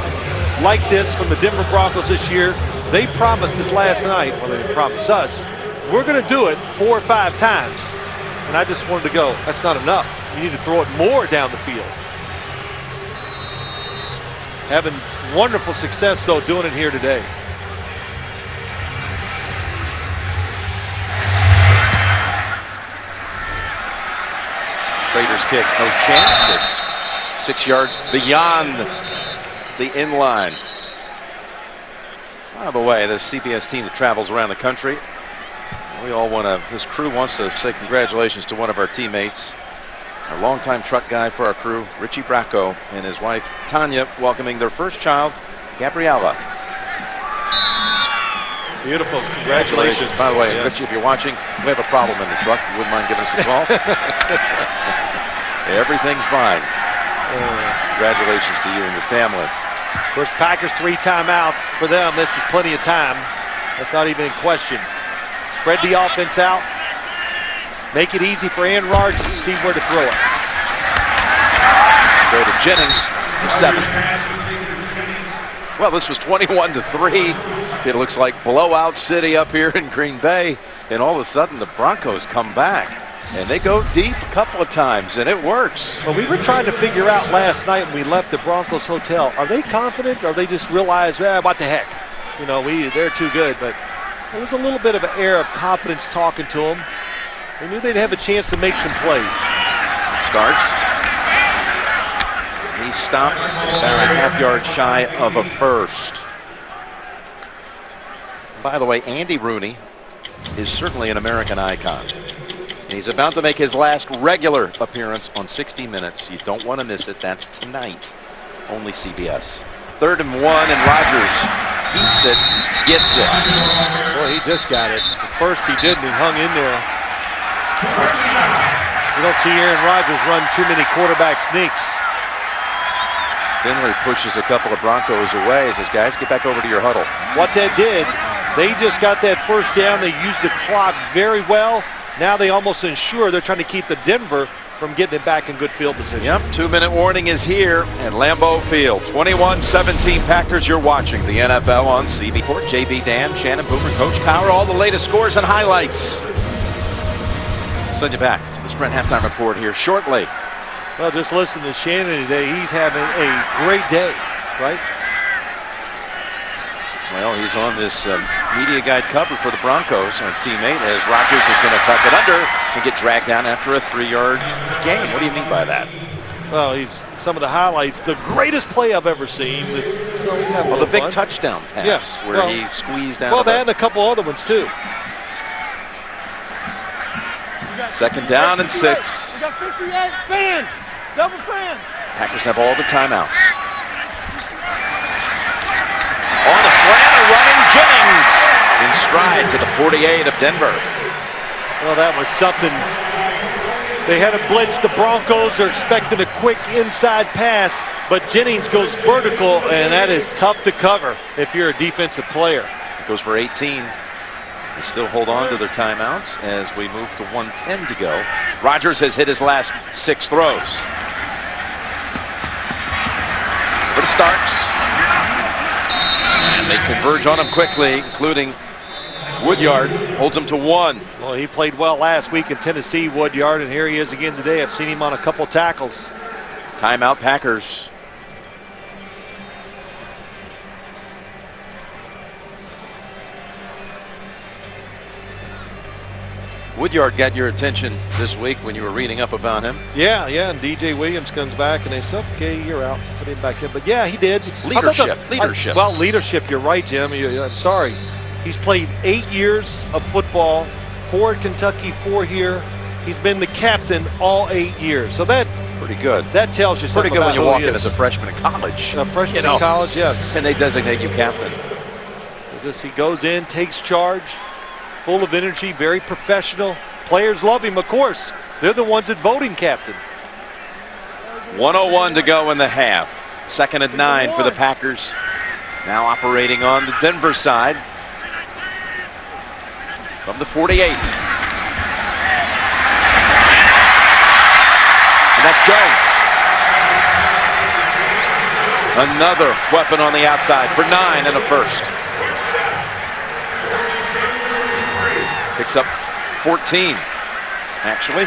like this from the Denver Broncos this year. They promised us last night, well, they didn't promise us, we're going to do it 4 or 5 times. And I just wanted to go, that's not enough. You need to throw it more down the field. Having wonderful success, though, doing it here today. Raiders kick, no chance. It's 6 yards beyond the in line. By the way, this CBS team that travels around the country, we all want to, this crew wants to say congratulations to one of our teammates, our longtime truck guy for our crew, Richie Bracco, and his wife Tanya, welcoming their first child, Gabriella. Beautiful. Congratulations. By the way, yes. Richie, if you're watching, we have a problem in the truck. You wouldn't mind giving us a call? Everything's fine. Congratulations to you and your family. Of course, Packers 3 timeouts. For them, this is plenty of time. That's not even in question. Spread the offense out. Make it easy for Aaron Rodgers to see where to throw it. Go to Jennings for 7. Well, this was 21-3. It looks like blowout city up here in Green Bay. And all of a sudden, the Broncos come back. And they go deep a couple of times, and it works. Well, we were trying to figure out last night when we left the Broncos hotel, are they confident, or they just realize, what the heck? You know, they're too good. But there was a little bit of an air of confidence talking to them. They knew they'd have a chance to make some plays. Starts. He stopped about a half-yard shy of a first. By the way, Andy Rooney is certainly an American icon. And he's about to make his last regular appearance on 60 Minutes. You don't want to miss it. That's tonight. Only CBS. 3rd and 1, and Rodgers keeps it, gets it. Boy, he just got it. At first he didn't. He hung in there. You don't see Aaron Rodgers run too many quarterback sneaks. Finley pushes a couple of Broncos away. He says, guys, get back over to your huddle. What that did, they just got that first down. They used the clock very well. Now they almost ensure they're trying to keep the Denver from getting it back in good field position. Yep, 2-minute warning is here at Lambeau Field. 21-17 Packers. You're watching the NFL on CB Court. JB, Dan, Shannon, Boomer, Coach Power. All the latest scores and highlights. Send you back to the Sprint halftime report here shortly. Well, just listen to Shannon today. He's having a great day, right? Well, he's on this media guide cover for the Broncos. Our teammate, as Rodgers is going to tuck it under and get dragged down after a 3-yard gain. What do you mean by that? Well, he's some of the highlights. The greatest play I've ever seen. So he's having the big fun. Touchdown pass, yes, where he squeezed out. Well, that and a couple other ones too. 2nd down and 6. We got 58. Fan. Double fan. Packers have all the timeouts. On a slant, running Jennings in stride to the 48 of Denver. Well, that was something. They had a blitz. The Broncos are expecting a quick inside pass, but Jennings goes vertical, and that is tough to cover if you're a defensive player. It goes for 18. They still hold on to their timeouts as we move to 1:10 to go. Rodgers has hit his last 6 throws. Over to Starks. And they converge on him quickly, including Woodyard. Holds him to 1. Well, he played well last week in Tennessee, Woodyard, and here he is again today. I've seen him on a couple tackles. Timeout Packers. Woodyard got your attention this week when you were reading up about him. Yeah, and DJ Williams comes back and they said, okay, you're out. Put him back in. But yeah, he did. Leadership. Well, leadership, you're right, Jim. I'm sorry. He's played 8 years of football, 4 at Kentucky, 4 here. He's been the captain all 8 years. So that pretty good. That tells you something. Pretty good about when you walk in as a freshman in college. A freshman in college, yes. And they designate you captain. He goes in, takes charge, full of energy, very professional. Players love him, of course. They're the ones that vote him captain. 1:01 to go in the half. 2nd and 9 for the Packers. Now operating on the Denver side. From the 48. And that's Jones. Another weapon on the outside for 9 and a first. Picks up 14, actually.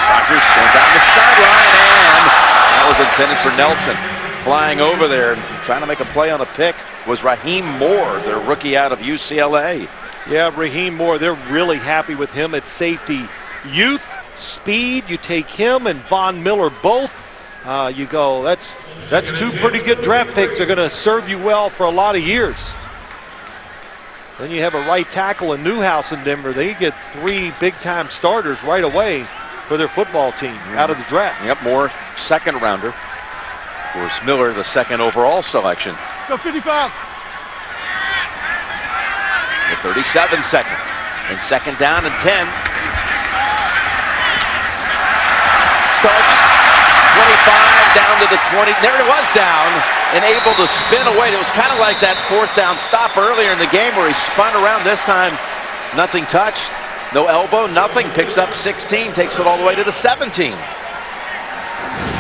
Rodgers going down the sideline, and that was intended for Nelson. Flying over there and trying to make a play on a pick was Raheem Moore, their rookie out of UCLA. Yeah, Raheem Moore, they're really happy with him at safety. Youth, speed, you take him and Von Miller both. You go, that's 2 pretty good draft picks. They're going to serve you well for a lot of years. Then you have a right tackle in Newhouse in Denver. They get 3 big-time starters right away for their football team out of the draft. Yep, Moore, 2nd rounder. Of course, Miller, the 2nd overall selection. Go 55. With 37 seconds. And 2nd down and 10. Starks, 25 down to the 20. There it was, down and able to spin away. It was kind of like that 4th down stop earlier in the game where he spun around. This time, nothing touched. No elbow, nothing. Picks up 16, takes it all the way to the 17.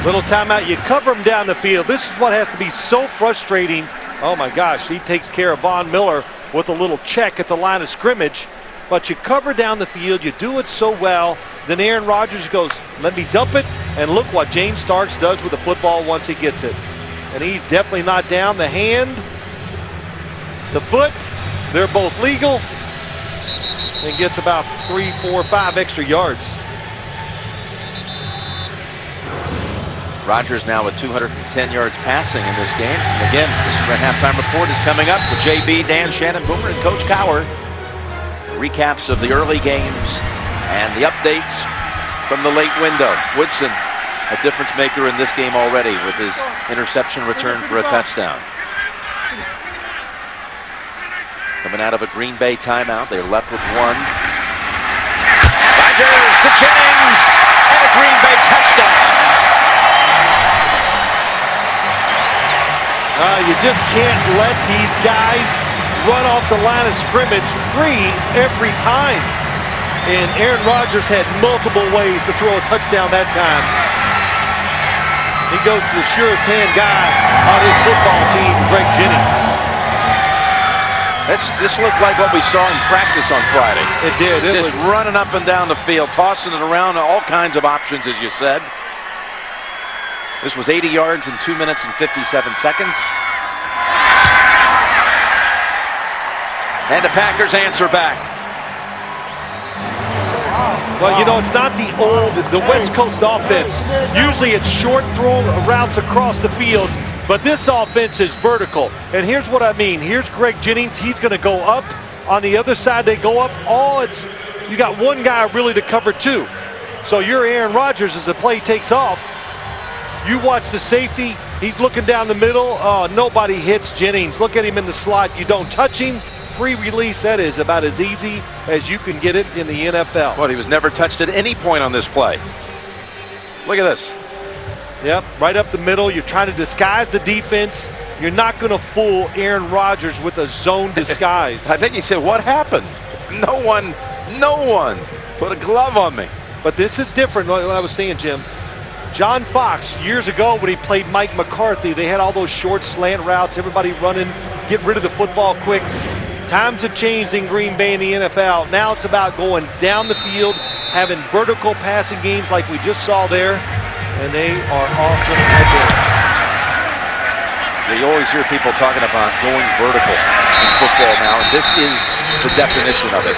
Little timeout. You cover him down the field. This is what has to be so frustrating. Oh, my gosh. He takes care of Von Miller with a little check at the line of scrimmage. But you cover down the field. You do it so well. Then Aaron Rodgers goes, let me dump it. And look what James Starks does with the football once he gets it. And he's definitely not down. The hand, the foot, they're both legal. And gets about 3, 4, 5 extra yards. Rodgers now with 210 yards passing in this game. And again, the Sprint halftime report is coming up with JB, Dan, Shannon, Boomer, and Coach Cowher. recaps of the early games and the updates from the late window. Woodson, a difference maker in this game already with his interception return for a touchdown. Coming out of a Green Bay timeout, they're left with one. Rodgers to Jennings, and a Green Bay touchdown. You just can't let these guys run off the line of scrimmage free every time. And Aaron Rodgers had multiple ways to throw a touchdown that time. He goes to the surest hand guy on his football team, Greg Jennings. This looked like what we saw in practice on Friday. It did. It just was running up and down the field, tossing it around, all kinds of options, as you said. This was 80 yards in 2 minutes and 57 seconds. And the Packers answer back. Well, you know, it's not the West Coast offense. Usually it's short throw routes across the field, but this offense is vertical. And here's what I mean. Here's Greg Jennings. He's going to go up. On the other side, they go up. You got one guy really to cover two. So you're Aaron Rodgers as the play takes off. You watch the safety. He's looking down the middle. Oh, nobody hits Jennings. Look at him in the slot. You don't touch him. Free release. That is about as easy as you can get it in the NFL. Well, he was never touched at any point on this play. Look at this. Yep, right up the middle. You're trying to disguise the defense. You're not going to fool Aaron Rodgers with a zone disguise. I think he said, what happened? No one put a glove on me. But this is different than what I was saying, Jim. John Fox, years ago when he played Mike McCarthy, they had all those short slant routes, everybody running, get rid of the football quick. Times have changed in Green Bay in the NFL. Now it's about going down the field, having vertical passing games like we just saw there, and they are awesome at that. You always hear people talking about going vertical in football now, and this is the definition of it.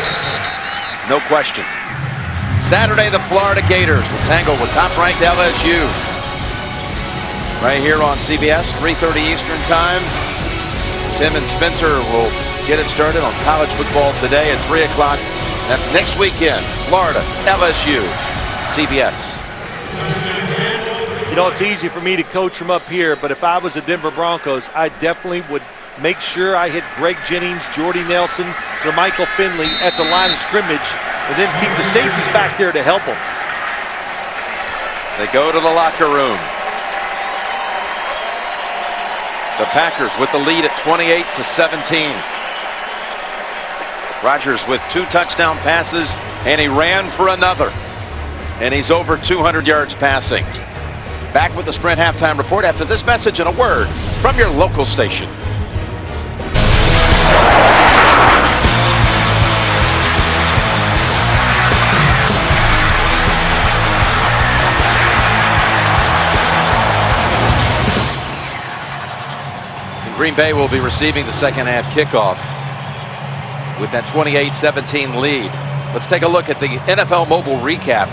No question. Saturday, the Florida Gators will tangle with top-ranked LSU. Right here on CBS, 3:30 Eastern Time. Tim and Spencer will get it started on college football today at 3 o'clock. That's next weekend. Florida, LSU, CBS. You know, it's easy for me to coach from up here, but if I was the Denver Broncos, I definitely would make sure I hit Greg Jennings, Jordy Nelson, Jermichael Finley at the line of scrimmage, and then keep the safeties back there to help them. They go to the locker room. The Packers with the lead at 28-17. Rodgers with 2 touchdown passes, and he ran for another. And he's over 200 yards passing. Back with the Sprint halftime report after this message and a word from your local station. Green Bay will be receiving the second half kickoff with that 28-17 lead. Let's take a look at the NFL Mobile Recap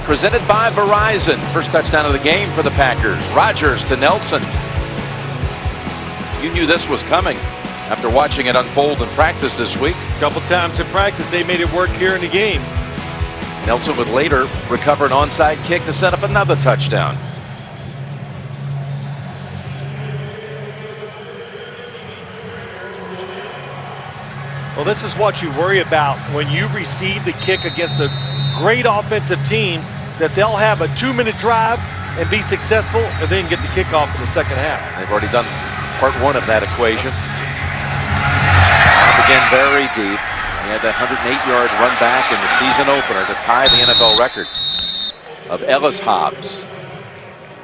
presented by Verizon. First touchdown of the game for the Packers. Rodgers to Nelson. You knew this was coming after watching it unfold in practice this week. A couple times in practice, they made it work here in the game. Nelson would later recover an onside kick to set up another touchdown. Well, this is what you worry about when you receive the kick against a great offensive team, that they'll have a 2-minute drive and be successful and then get the kickoff in the second half. They've already done part one of that equation. Again, very deep. He had that 108-yard run back in the season opener to tie the NFL record of Ellis Hobbs.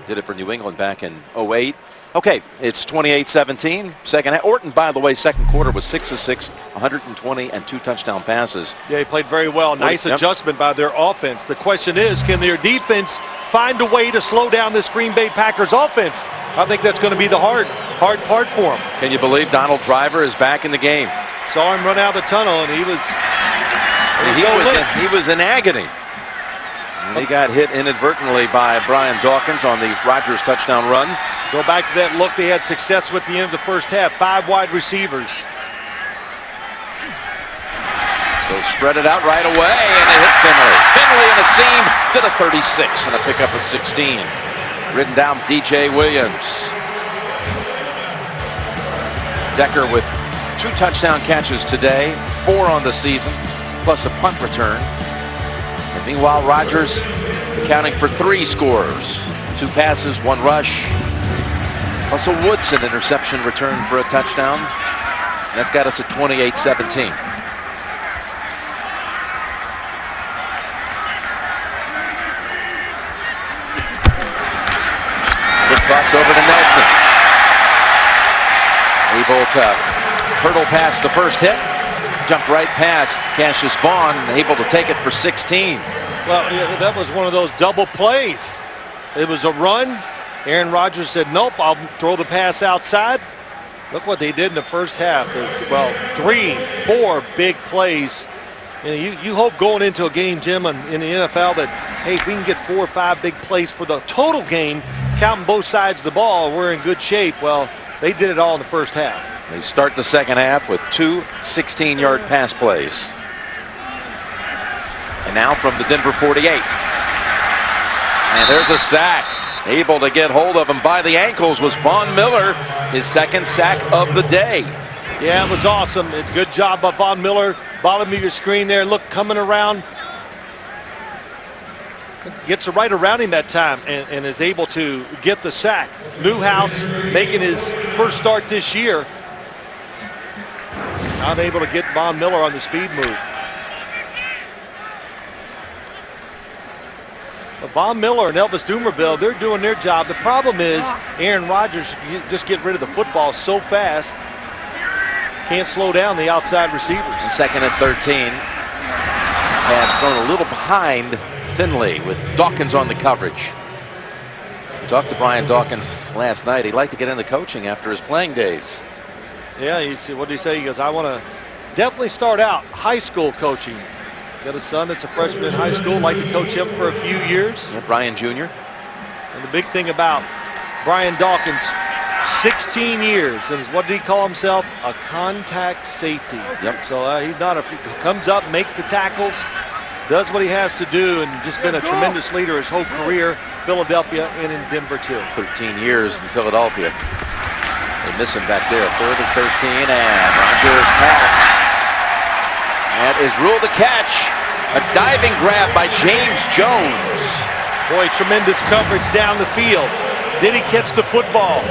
Did it for New England back in 08. Okay, it's 28-17. Second half. Orton, by the way, second quarter was 6 of 6, 120 and 2 touchdown passes. Yeah, he played very well. Nice adjustment by their offense. The question is, can their defense find a way to slow down this Green Bay Packers offense? I think that's going to be the hard part for them. Can you believe Donald Driver is back in the game? Saw him run out of the tunnel, and he was in agony. And he got hit inadvertently by Brian Dawkins on the Rodgers touchdown run. Go back to that look they had success with the end of the first half. 5 wide receivers. So spread it out right away, and they hit Finley. Finley in a seam to the 36, and a pickup of 16. Ridden down DJ Williams. Decker with 2 touchdown catches today, 4 on the season, plus a punt return. And meanwhile, Rodgers accounting for 3 scores. 2 passes, 1 rush. Also Woodson interception return for a touchdown. And that's got us at 28-17. Good toss over to Nelson. Able to hurdle past the first hit. Jumped right past Cassius Vaughn, able to take it for 16. Well, yeah, that was one of those double plays. It was a run. Aaron Rodgers said, nope, I'll throw the pass outside. Look what they did in the first half. Well, 3, 4 big plays. You hope going into a game, Jim, in the NFL that, hey, if we can get 4 or 5 big plays for the total game, counting both sides of the ball, we're in good shape. Well, they did it all in the first half. They start the second half with 2 16-yard pass plays. And now from the Denver 48. And there's a sack. Able to get hold of him by the ankles was Von Miller, his 2nd sack of the day. Yeah, it was awesome. Good job by Von Miller. Bottom of your screen there. Look, coming around. Gets right around him that time and is able to get the sack. Newhouse making his first start this year. Not able to get Von Miller on the speed move. But Von Miller and Elvis Dumerville, they're doing their job. The problem is Aaron Rodgers, you just get rid of the football so fast, can't slow down the outside receivers. 2nd and 13. Pass thrown a little behind Finley with Dawkins on the coverage. Talked to Brian Dawkins last night. He'd like to get into coaching after his playing days. Yeah, what did he say? He goes, I want to definitely start out high school coaching. Got a son that's a freshman in high school. Like to coach him for a few years. Yeah, Brian Jr. And the big thing about Brian Dawkins, 16 years, and what did he call himself? A contact safety. Yep. So he's not comes up, makes the tackles, does what he has to do, and just been a tremendous leader his whole career, Philadelphia and in Denver too. 13 years in Philadelphia. They miss him back there. 3rd and 13, and Rodgers pass. That is ruled a catch. A diving grab by James Jones. Boy, tremendous coverage down the field. Then he catch the football.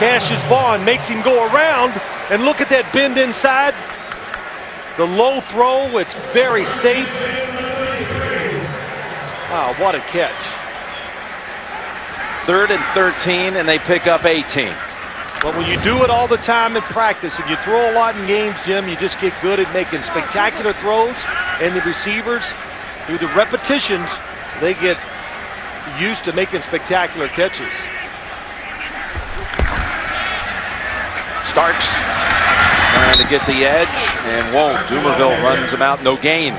Cassius Vaughn makes him go around, and look at that bend inside. The low throw, it's very safe. Wow, what a catch. 3rd and 13, and they pick up 18. But when you do it all the time in practice and you throw a lot in games, Jim, you just get good at making spectacular throws, and the receivers, through the repetitions, they get used to making spectacular catches. Starks trying to get the edge and won't. Dumerville runs him out, no gain.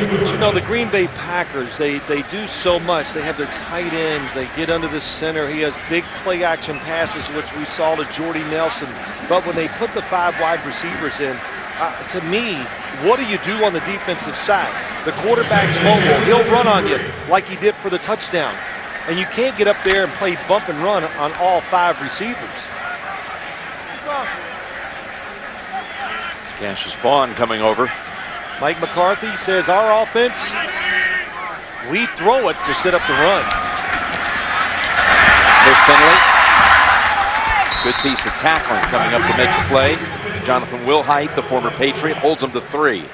But you know, the Green Bay Packers, they do so much. They have their tight ends. They get under the center. He has big play action passes, which we saw to Jordy Nelson. But when they put the 5 wide receivers in, to me, what do you do on the defensive side? The quarterback's mobile. He'll run on you like he did for the touchdown. And you can't get up there and play bump and run on all 5 receivers. Cassius Vaughn coming over. Mike McCarthy says our offense, we throw it to set up the run. There's Finley. Good piece of tackling coming up to make the play. Jonathan Wilhite, the former Patriot, holds him to 3.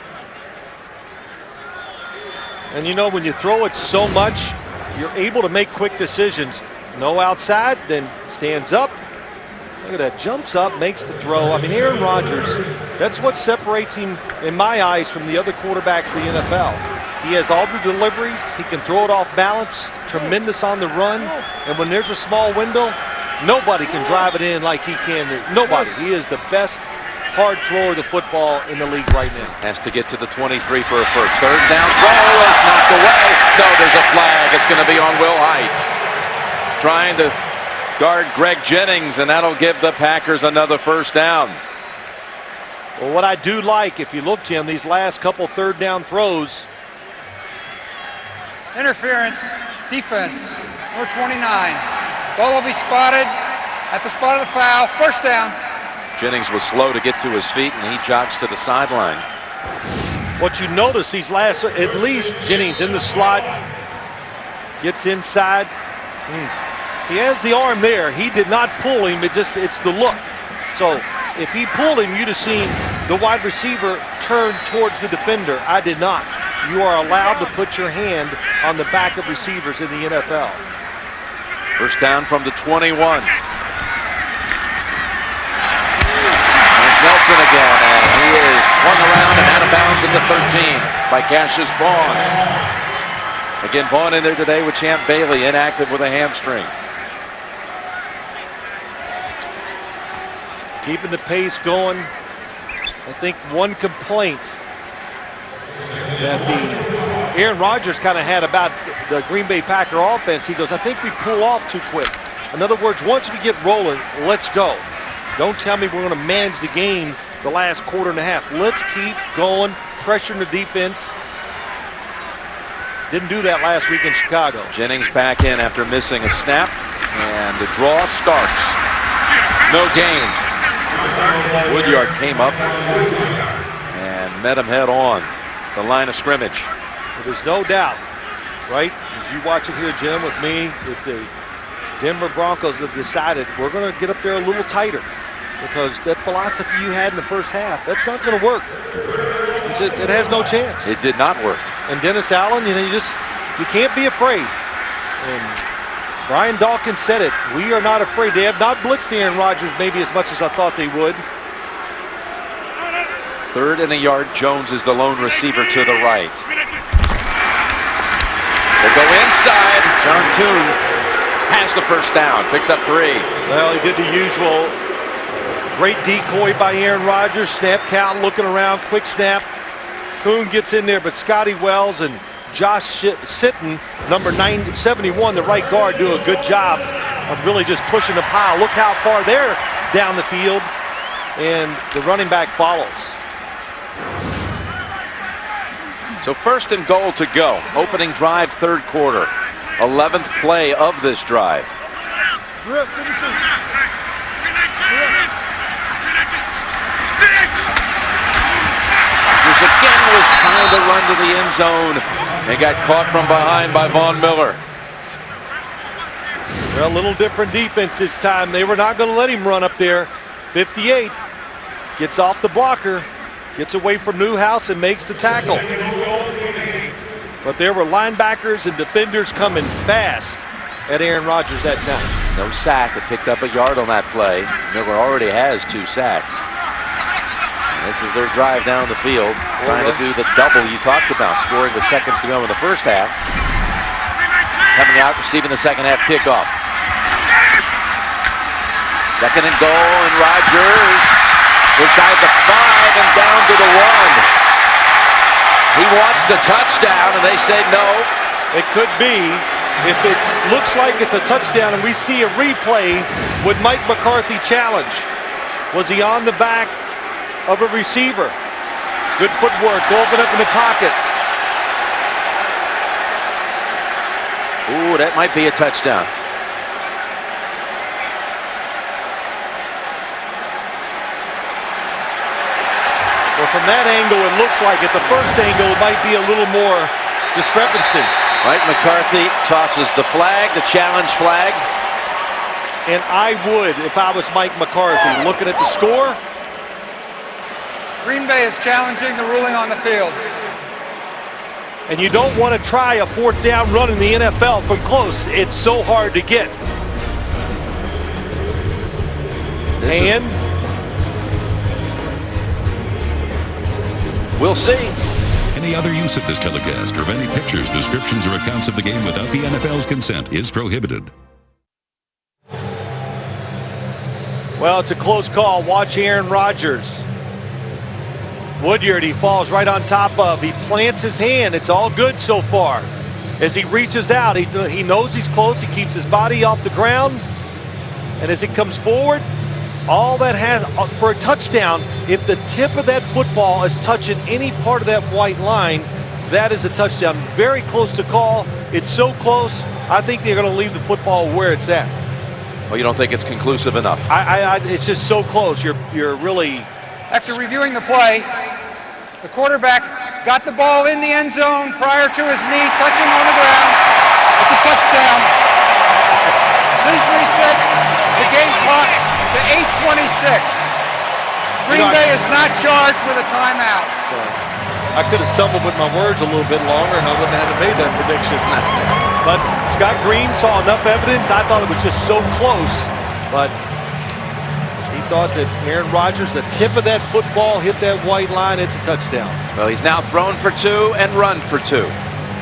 And you know, when you throw it so much, you're able to make quick decisions. No outside, then stands up. Look at that, jumps up, makes the throw. I mean, Aaron Rodgers, that's what separates him, in my eyes, from the other quarterbacks in the NFL. He has all the deliveries. He can throw it off balance, tremendous on the run. And when there's a small window, nobody can drive it in like he can. Nobody. He is the best hard thrower of the football in the league right now. Has to get to the 23 for a first. 3rd down throw is knocked away. No, there's a flag. It's going to be on Wilhite. Trying to guard Greg Jennings, and that'll give the Packers another first down. Well, what I do like, if you look, Jim, these last couple third down throws. Interference, defense, number 29. Ball will be spotted at the spot of the foul. First down. Jennings was slow to get to his feet, and he jogs to the sideline. What you notice these last, at least Jennings in the slot, gets inside. He has the arm there. He did not pull him. It's the look. So if he pulled him, you'd have seen the wide receiver turn towards the defender. I did not. You are allowed to put your hand on the back of receivers in the NFL. First down from the 21. There's Nelson again, and he is swung around and out of bounds at the 13 by Cassius Vaughn. Again, Vaughn in there today with Champ Bailey inactive with a hamstring. Keeping the pace going. I think one complaint that the Aaron Rodgers kind of had about the Green Bay Packer offense, he goes, I think we pull off too quick. In other words, once we get rolling, let's go. Don't tell me we're going to manage the game the last quarter and a half. Let's keep going, pressuring the defense. Didn't do that last week in Chicago. Jennings back in after missing a snap, and the draw starts. No gain. Woodyard came up and met him head on the line of scrimmage. Well, there's no doubt, right, as you watch it here, Jim, with me, that the Denver Broncos have decided we're going to get up there a little tighter, because that philosophy you had in the first half, that's not going to work. It has no chance. It did not work. And Dennis Allen, you can't be afraid. And Brian Dawkins said it. We are not afraid. They have not blitzed Aaron Rodgers maybe as much as I thought they would. 3rd and a yard. Jones is the lone receiver to the right. They'll go inside. John Kuhn has the first down. Picks up 3. Well, he did the usual. Great decoy by Aaron Rodgers. Snap count, looking around, quick snap. Kuhn gets in there, but Scotty Wells and Josh Sitton, number 71, the right guard, do a good job of really just pushing the pile. Look how far they're down the field, and the running back follows. So 1st and goal to go. Opening drive, 3rd quarter. 11th play of this drive. Rodgers again was trying to run to the end zone and got caught from behind by Von Miller. Well, a little different defense this time. They were not going to let him run up there. 58 gets off the blocker, gets away from Newhouse and makes the tackle. But there were linebackers and defenders coming fast at Aaron Rodgers that time. No sack. It picked up a yard on that play. Miller already has 2 sacks. And this is their drive down the field, trying to do the double you talked about, scoring with seconds to go in the first half. Coming out, receiving the second half kickoff. 2nd and goal, and Rodgers inside the 5 and down to the 1. He wants the touchdown, and they say no. It could be. If it looks like it's a touchdown and we see a replay, would Mike McCarthy challenge? Was he on the back of a receiver? Good footwork, open up in the pocket. Ooh, that might be a touchdown. Well, from that angle, it looks like it. The first angle might be a little more discrepancy. Mike McCarthy tosses the flag, the challenge flag. And I would, if I was Mike McCarthy, looking at the score. Green Bay is challenging the ruling on the field. And you don't want to try a 4th down run in the NFL from close. It's so hard to get. We'll see. Any other use of this telecast or of any pictures, descriptions, or accounts of the game without the NFL's consent is prohibited. Well, it's a close call. Watch Aaron Rodgers. Woodyard, he falls right on top of. He plants his hand. It's all good so far. As he reaches out, he knows he's close. He keeps his body off the ground. And as it comes forward, all that has for a touchdown, if the tip of that football is touching any part of that white line, that is a touchdown. Very close to call. It's so close, I think they're going to leave the football where it's at. Well, you don't think it's conclusive enough? It's just so close. You're really... After reviewing the play, the quarterback got the ball in the end zone prior to his knee touching on the ground. It's a touchdown. Please reset the game clock to 8:26. Green Bay is not charged with a timeout. So, I could have stumbled with my words a little bit longer and I wouldn't have made that prediction. But Scott Green saw enough evidence. I thought it was just so close. But he thought that Aaron Rodgers, the tip of that football hit that white line. It's a touchdown. Well, he's now thrown for 2 and run for 2.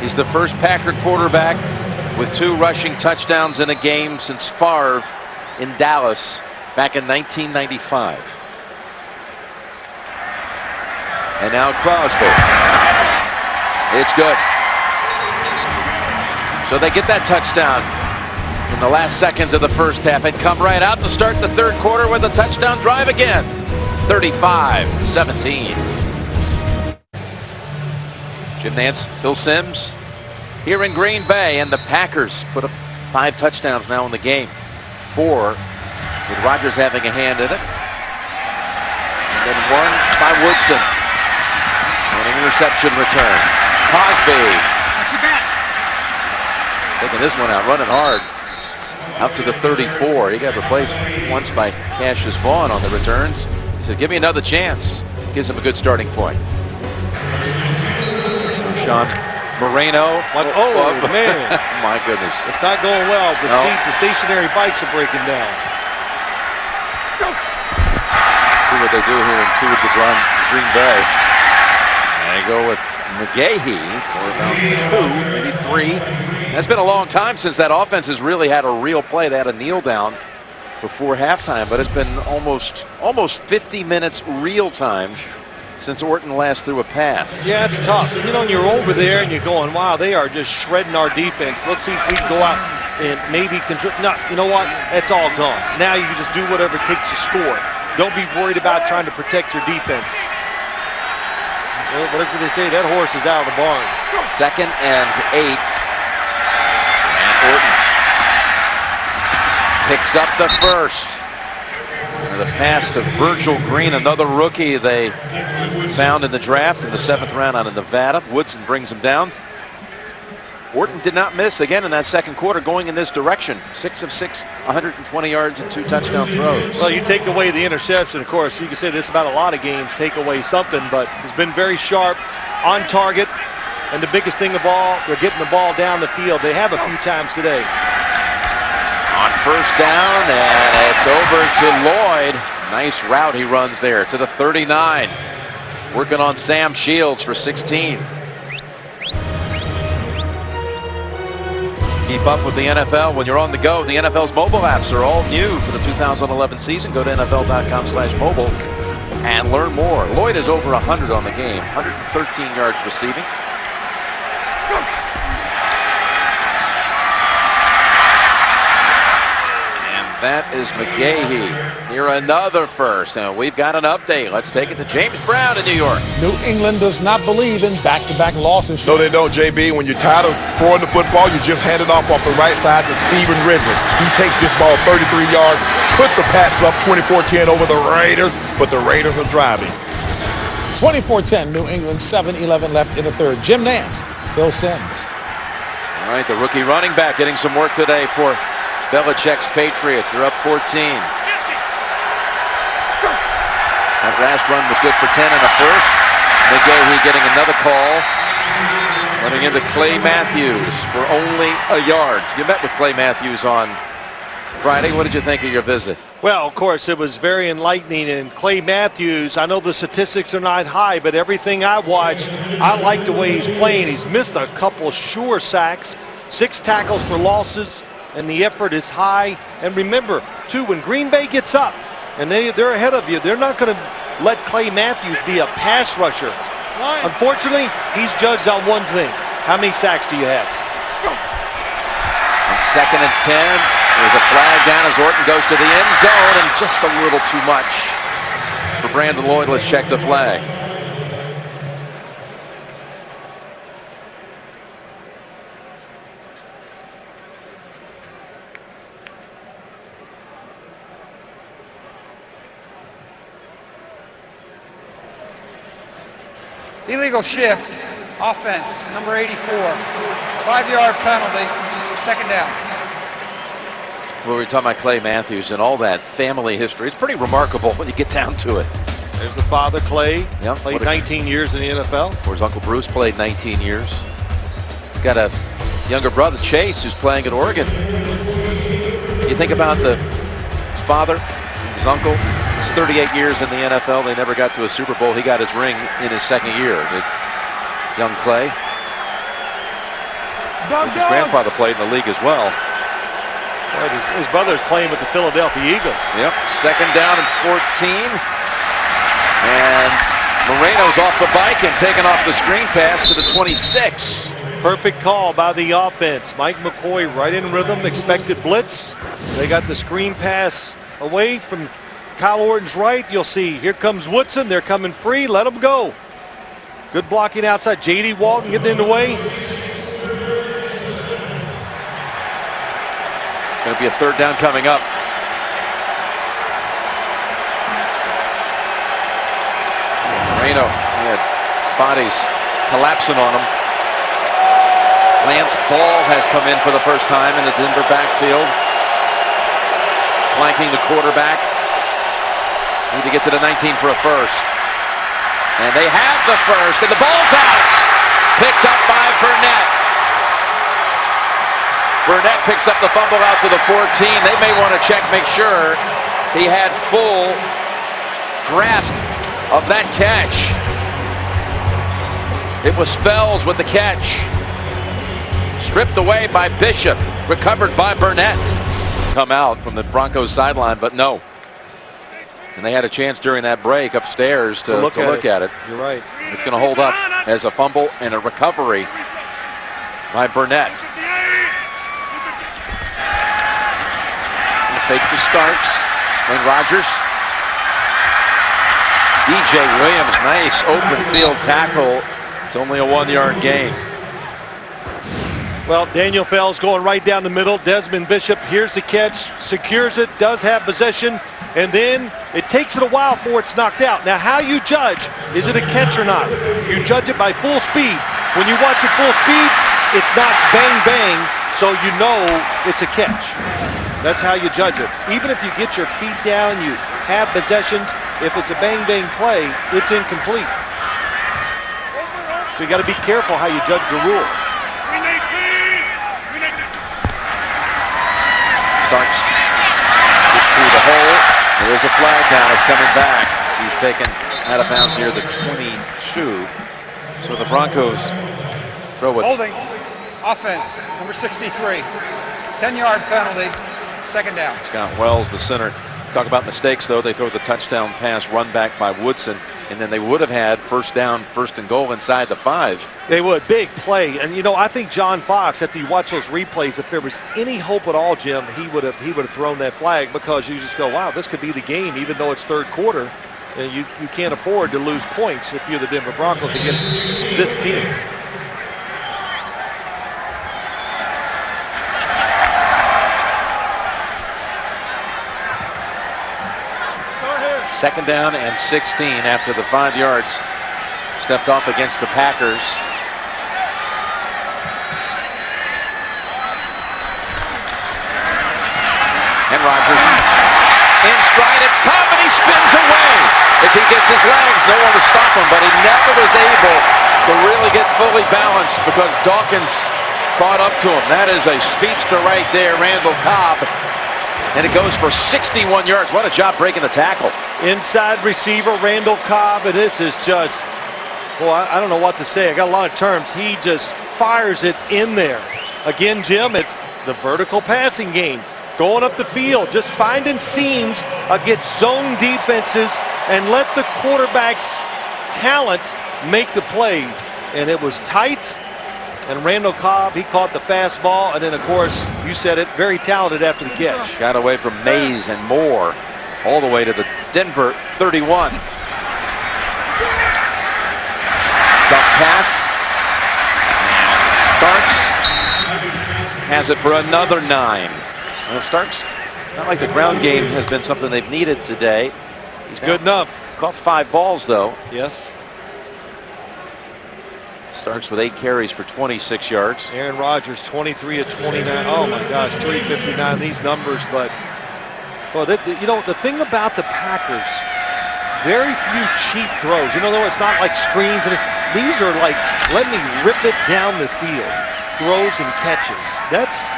He's the first Packer quarterback with 2 rushing touchdowns in a game since Favre in Dallas back in 1995. And now Crosby. It's good. So they get that touchdown in the last seconds of the first half and come right out to start the third quarter with a touchdown drive again. 35-17. Jim Nantz, Phil Simms here in Green Bay, and the Packers put up 5 touchdowns now in the game. 4 with Rodgers having a hand in it. And then 1 by Woodson. An interception return. Cosby. Taking this one out, running hard. Out to the 34. He got replaced once by Cassius Vaughn on the returns. He said, give me another chance. Gives him a good starting point. Sean Moreno. Oh, man. My goodness. It's not going well. The stationary bikes are breaking down. See what they do here in 2 of the Green Bay. And they go with McGahee for about 2, maybe 3. It's been a long time since that offense has really had a real play. They had a kneel down before halftime, but it's been almost 50 minutes real time since Orton last threw a pass. Yeah, it's tough. You know, you're over there and you're going, wow, they are just shredding our defense. Let's see if we can go out and maybe control. No, you know what? That's all gone. Now you can just do whatever it takes to score. Don't be worried about trying to protect your defense. Well, what is it they say? That horse is out of the barn. 2nd and 8. Orton picks up the first. And the pass to Virgil Green, another rookie they found in the draft in the 7th round out of Nevada. Woodson brings him down. Orton did not miss again in that second quarter going in this direction. 6 of 6, 120 yards and 2 touchdown throws. Well, you take away the interception, of course. You can say this about a lot of games, take away something, but he's been very sharp, on target. And the biggest thing of all, they're getting the ball down the field. They have a few times today. On first down, and it's over to Lloyd. Nice route he runs there to the 39. Working on Sam Shields for 16. Keep up with the NFL when you're on the go. The NFL's mobile apps are all new for the 2011 season. Go to NFL.com/mobile and learn more. Lloyd is over 100 on the game, 113 yards receiving. That is McGahee. Here another first. And we've got an update. Let's take it to James Brown in New York. New England does not believe in back-to-back losses. No, they don't, JB. When you're tired of throwing the football, you just hand it off the right side to Steven Ridley. He takes this ball 33 yards, put the Pats up 24-10 over the Raiders, but the Raiders are driving. 24-10, New England, 7-11 left in the third. Jim Nantz, Phil Simms. All right, the rookie running back getting some work today for Belichick's Patriots. They're up 14. That last run was good for 10 and a first. McGahee getting another call. Running into Clay Matthews for only a yard. You met with Clay Matthews on Friday. What did you think of your visit? Well, of course, it was very enlightening. And Clay Matthews, I know the statistics are not high, but everything I watched, I like the way he's playing. He's missed a couple sure sacks, 6 tackles for losses, and the effort is high. And remember, too, when Green Bay gets up and they're ahead of you, they're not going to let Clay Matthews be a pass rusher. Unfortunately, he's judged on one thing. How many sacks do you have? On 2nd and 10, There's a flag down as Orton goes to the end zone, and just a little too much for Brandon Lloyd. Let's check the flag. Illegal shift, offense, number 84. 5-yard penalty, second down. Well, we were talking about Clay Matthews and all that family history. It's pretty remarkable when you get down to it. There's the father, Clay. Yep. Played 19 years in the NFL. Or his Uncle Bruce played 19 years. He's got a younger brother, Chase, who's playing at Oregon. You think about his father, his uncle. It's 38 years in the NFL. They never got to a Super Bowl. He got his ring in his second year. Young Clay. His grandfather played in the league as well. Right, his brother's playing with the Philadelphia Eagles. Yep, second down and 14. And Moreno's off the bike and taking off the screen pass to the 26. Perfect call by the offense. Mike McCoy right in rhythm, expected blitz. They got the screen pass away from Kyle Orton's right. You'll see, here comes Woodson. They're coming free. Let them go. Good blocking outside. J.D. Walton getting in the way. Going to be a third down coming up. Moreno had bodies collapsing on him. Lance Ball has come in for the first time in the Denver backfield. Flanking the quarterback. Need to get to the 19 for a first. And they have the first, and the ball's out. Picked up by Burnett. Burnett picks up the fumble out to the 14. They may want to check, make sure he had full grasp of that catch. It was Fells with the catch. Stripped away by Bishop, recovered by Burnett. Come out from the Broncos sideline, but no. And they had a chance during that break upstairs to look at it. You're right. It's going to hold up as a fumble and a recovery by Burnett. Fake to Starks and Rodgers. DJ Williams, nice open field tackle. It's only a 1-yard gain. Well, Daniel Fells going right down the middle. Desmond Bishop hears the catch, secures it, does have possession, and then it takes it a while before it's knocked out. Now, how you judge, is it a catch or not? You judge it by full speed. When you watch it full speed, it's not bang, bang, so you know it's a catch. That's how you judge it. Even if you get your feet down, you have possessions, if it's a bang-bang play, it's incomplete. So you got to be careful how you judge the rule. Starks gets through the hole. There is a flag down. It's coming back. He's taken out of bounds near the 22. So the Broncos throw it. Holding, offense, number 63. 10-yard penalty. Second down. Scott Wells, the center. Talk about mistakes, though. They throw the touchdown pass run back by Woodson, and then they would have had first down, first and goal inside the 5. They would. Big play. And, you know, I think John Fox, after you watch those replays, if there was any hope at all, Jim, he would have thrown that flag, because you just go, wow, this could be the game, even though it's third quarter. And you can't afford to lose points if you're the Denver Broncos against this team. Second down and 16 after the 5 yards stepped off against the Packers. And Rodgers in stride. It's caught, and he spins away. If he gets his legs, no one to stop him, but he never was able to really get fully balanced because Dawkins caught up to him. That is a speedster right there, Randall Cobb. And it goes for 61 yards. What a job breaking the tackle. Inside receiver, Randall Cobb, and this is just, well, I don't know what to say. I got a lot of terms. He just fires it in there. Again, Jim, it's the vertical passing game. Going up the field, just finding seams against zone defenses and let the quarterback's talent make the play. And it was tight, And Randall Cobb, he caught the fastball, and then, of course, you said it, very talented after the catch. Got away from Mays and Moore all the way to the Denver 31. Dump pass. Starks has it for another 9. Well, Starks, it's not like the ground game has been something they've needed today. He's good enough. Caught 5 balls, though. Yes. Starks with 8 carries for 26 yards. Aaron Rodgers, 23 of 29. Oh, my gosh, 359, these numbers. But, well, you know, the thing about the Packers, very few cheap throws. You know, it's not like screens. These are like, let me rip it down the field. Throws and catches. That's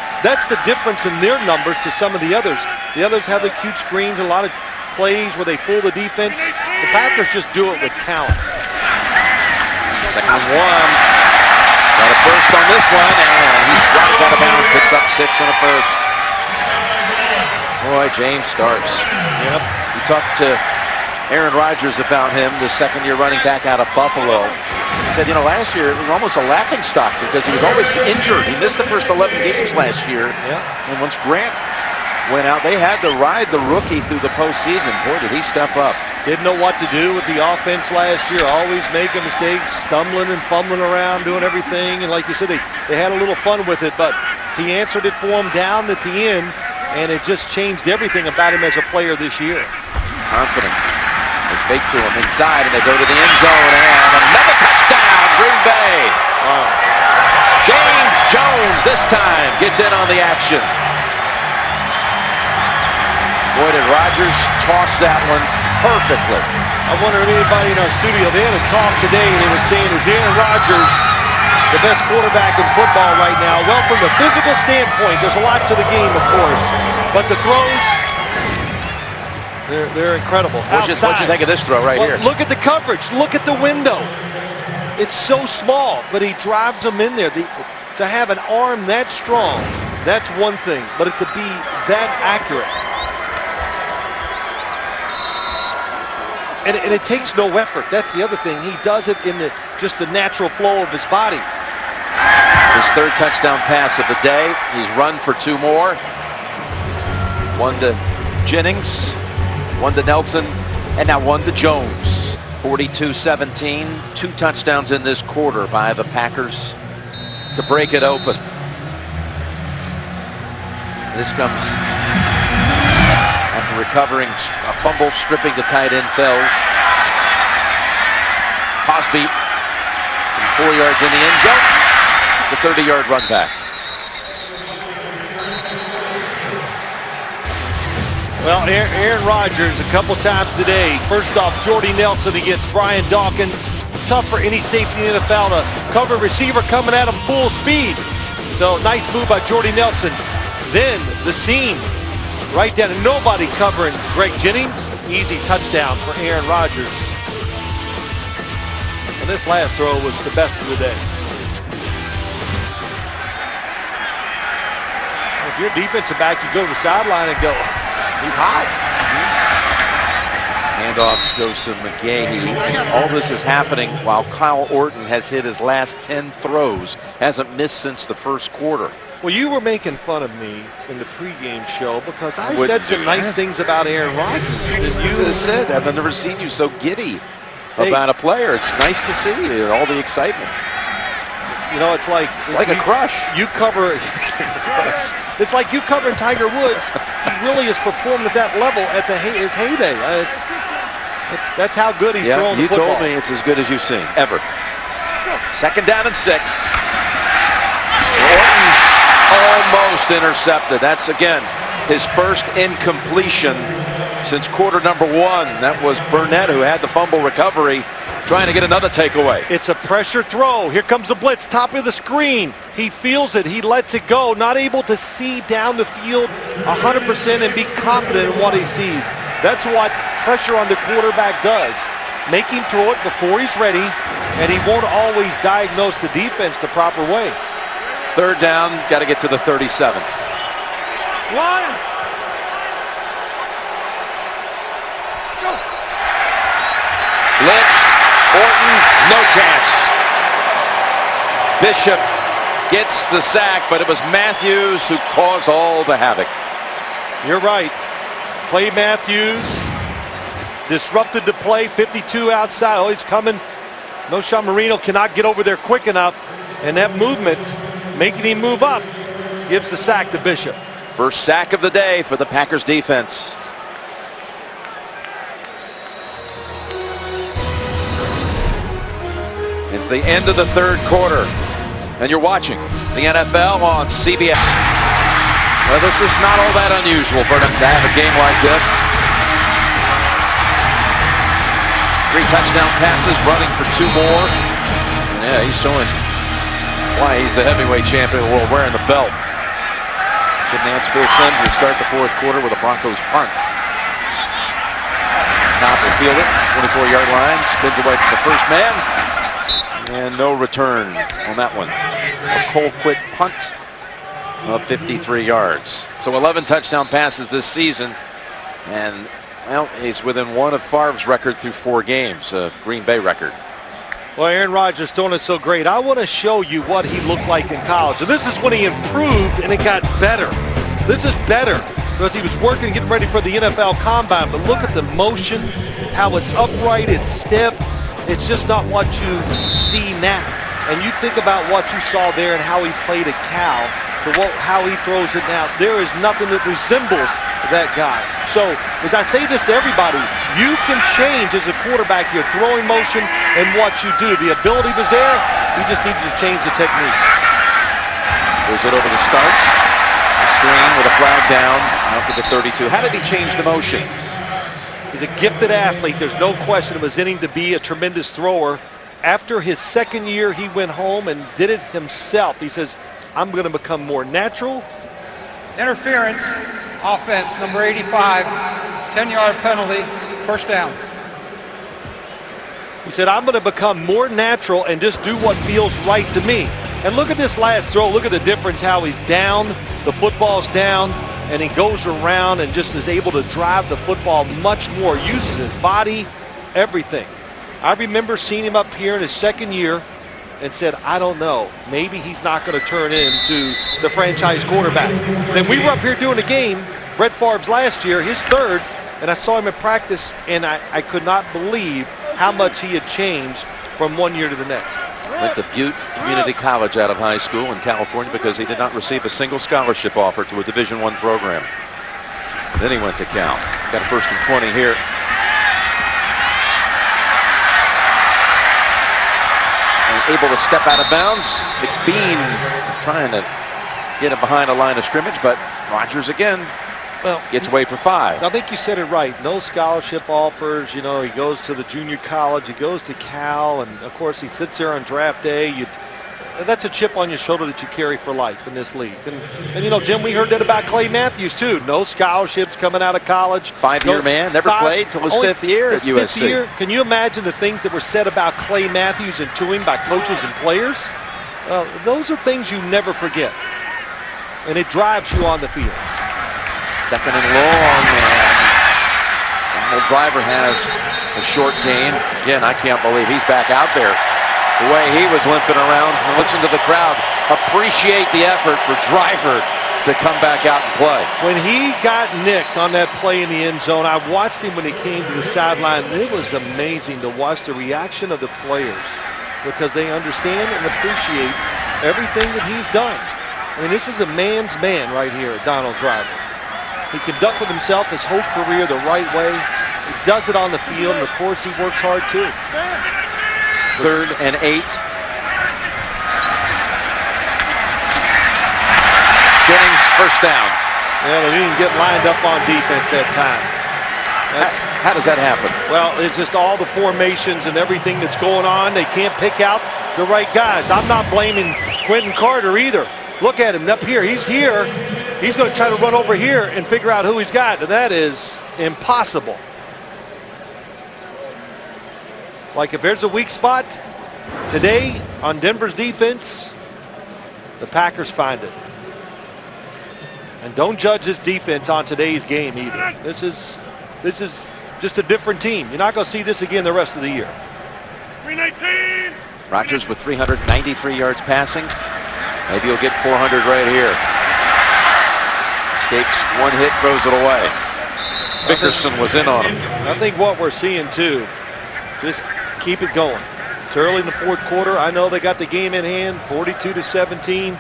the difference in their numbers to some of the others. The others have the cute screens, a lot of plays where they fool the defense. The Packers just do it with talent. Second and 1. Got a first on this one, and he squats out of bounds, picks up 6 and a first. Boy, James Starks. Yep. We talked to Aaron Rodgers about him, the second-year running back out of Buffalo. He said, you know, last year it was almost a laughing stock because he was always injured. He missed the first 11 games last year. Yeah. And once Grant went out, they had to ride the rookie through the postseason. Boy, did he step up. Didn't know what to do with the offense last year. Always making mistakes, stumbling and fumbling around, doing everything. And like you said, they had a little fun with it, but he answered it for them down at the end, and it just changed everything about him as a player this year. Confident. They fake to him inside, and they go to the end zone, and another touchdown, Green Bay. Wow. James Jones this time gets in on the action. Boy, did Rodgers toss that one perfectly. I wonder if anybody in our studio, they had a talk today, and they were saying, is Aaron Rodgers the best quarterback in football right now? Well, from the physical standpoint, there's a lot to the game, of course, but the throws, they're incredible. What'd you think of this throw right here? Look at the coverage. Look at the window. It's so small, but he drives them in there. To have an arm that strong, that's one thing, but to be that accurate. And it takes no effort. That's the other thing. He does it in just the natural flow of his body. His 3rd touchdown pass of the day. He's run for 2 more. 1 to Jennings, 1 to Nelson, and now 1 to Jones. 42-17. 2 touchdowns in this quarter by the Packers to break it open. This comes after recovering a fumble, stripping the tight end Fells. Cosby from 4 yards in the end zone. It's a 30-yard run back. Well, Aaron Rodgers a couple times today. First off, Jordy Nelson against Brian Dawkins. Tough for any safety in the NFL to cover receiver coming at him full speed. So nice move by Jordy Nelson. Then the seam right down, and nobody covering Greg Jennings. Easy touchdown for Aaron Rodgers. And this last throw was the best of the day. If you're a defensive back, you go to the sideline and go, he's hot. Handoff goes to McGahee. All this is happening while Kyle Orton has hit his last 10 throws. Hasn't missed since the first quarter. Well, you were making fun of me in the pregame show because I said some nice things about Aaron Rodgers. And you just said, I've never seen you so giddy about a player. It's nice to see you and all the excitement. You know, it's like a crush. You cover. It's like you covering Tiger Woods. He really has performed at that level at his heyday. That's how good he's throwing the football. You told me it's as good as you've seen ever. 2nd down and 6. Orton's almost intercepted. That's again his first incompletion since quarter number 1. That was Burnett who had the fumble recovery, trying to get another takeaway. It's a pressure throw. Here comes the blitz, top of the screen. He feels it. He lets it go. Not able to see down the field 100% and be confident in what he sees. That's what pressure on the quarterback does. Make him throw it before he's ready, and he won't always diagnose the defense the proper way. 3rd down, got to get to the 37. Blitz, Orton, no chance. Bishop gets the sack, but it was Matthews who caused all the havoc. You're right. Clay Matthews disrupted the play. 52 outside. Oh, he's coming. Noshawn Marino cannot get over there quick enough. And that movement, making him move up, gives the sack to Bishop. First sack of the day for the Packers defense. It's the end of the third quarter, and you're watching the NFL on CBS. Well, this is not all that unusual for them to have a game like this. 3 touchdown passes, running for 2 more. And yeah, he's showing why he's the heavyweight champion of the world, wearing the belt. Jim Nantz, Bill Sims, we start the fourth quarter with a Broncos punt. Copper field it, 24-yard line, spins away from the first man. And no return on that one. A Colquitt punt of 53 yards. So 11 touchdown passes this season. And, well, he's within 1 of Favre's record through 4 games, a Green Bay record. Well, Aaron Rodgers doing it so great. I want to show you what he looked like in college. And this is when he improved and it got better. This is better because he was working, getting ready for the NFL Combine. But look at the motion, how it's upright, it's stiff. It's just not what you see now. And you think about what you saw there and how he played at Cal to how he throws it now. There is nothing that resembles that guy. So as I say this to everybody, you can change as a quarterback your throwing motion and what you do. The ability was there. You just needed to change the techniques. Goes it over to Starks. The screen with a flag down out to the 32. How did he change the motion? He's a gifted athlete. There's no question it was in him to be a tremendous thrower. After his second year, he went home and did it himself. He says, I'm going to become more natural. Interference, offense, number 85, 10-yard penalty, first down. He said, I'm going to become more natural and just do what feels right to me. And look at this last throw. Look at the difference, how he's down, the football's down, and he goes around and just is able to drive the football much more, uses his body, everything. I remember seeing him up here in his second year and said, I don't know, maybe he's not going to turn into the franchise quarterback. Then we were up here doing a game, Brett Favre's last year, his third, and I saw him in practice, and I could not believe how much he had changed from one year to the next. Went to Butte Community College out of high school in California because he did not receive a single scholarship offer to a Division I program. Then he went to Cal. Got a 1st and 20 here. And able to step out of bounds. McBean was trying to get him behind a line of scrimmage, but Rodgers again gets away for 5. I think you said it right. No scholarship offers. You know, he goes to the junior college. He goes to Cal. And, of course, he sits there on draft day. That's a chip on your shoulder that you carry for life in this league. And you know, Jim, we heard that about Clay Matthews, too. No scholarships coming out of college. 5-year man. Never played till his 5th year at USC. 5th year. Can you imagine the things that were said about Clay Matthews and to him by coaches and players? Well, those are things you never forget. And it drives you on the field. 2nd and long, and Donald Driver has a short gain. Again, I can't believe he's back out there. The way he was limping around, and listen to the crowd appreciate the effort for Driver to come back out and play. When he got nicked on that play in the end zone, I watched him when he came to the sideline, and it was amazing to watch the reaction of the players because they understand and appreciate everything that he's done. I mean, this is a man's man right here, Donald Driver. He conducted himself his whole career the right way. He does it on the field, and of course he works hard too. 3rd and 8. Jennings, first down. Yeah, they didn't get lined up on defense that time. How does that happen? Well, it's just all the formations and everything that's going on. They can't pick out the right guys. I'm not blaming Quentin Carter either. Look at him up here. He's here. He's going to try to run over here and figure out who he's got, and that is impossible. It's like if there's a weak spot today on Denver's defense, the Packers find it. And don't judge this defense on today's game either. This is just a different team. You're not going to see this again the rest of the year. 319. Rodgers with 393 yards passing. Maybe he'll get 400 right here. Escapes one hit, throws it away. Vickerson was in on him. I think what we're seeing too, just keep it going. It's early in the fourth quarter. I know they got the game in hand, 42-17,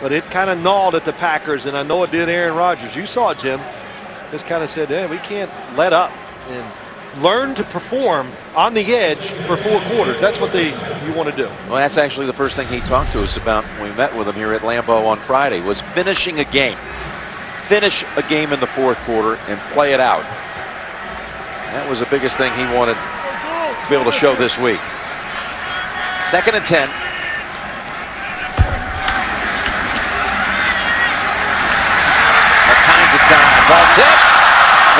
but it kind of gnawed at the Packers, and I know it did Aaron Rodgers. You saw it, Jim. Just kind of said, hey, we can't let up and learn to perform on the edge for 4 quarters. That's what you want to do. Well, that's actually the first thing he talked to us about when we met with him here at Lambeau on Friday, was finishing a game. Finish a game in the fourth quarter and play it out. That was the biggest thing he wanted to be able to show this week. 2nd and 10. All kinds of time. Ball tipped,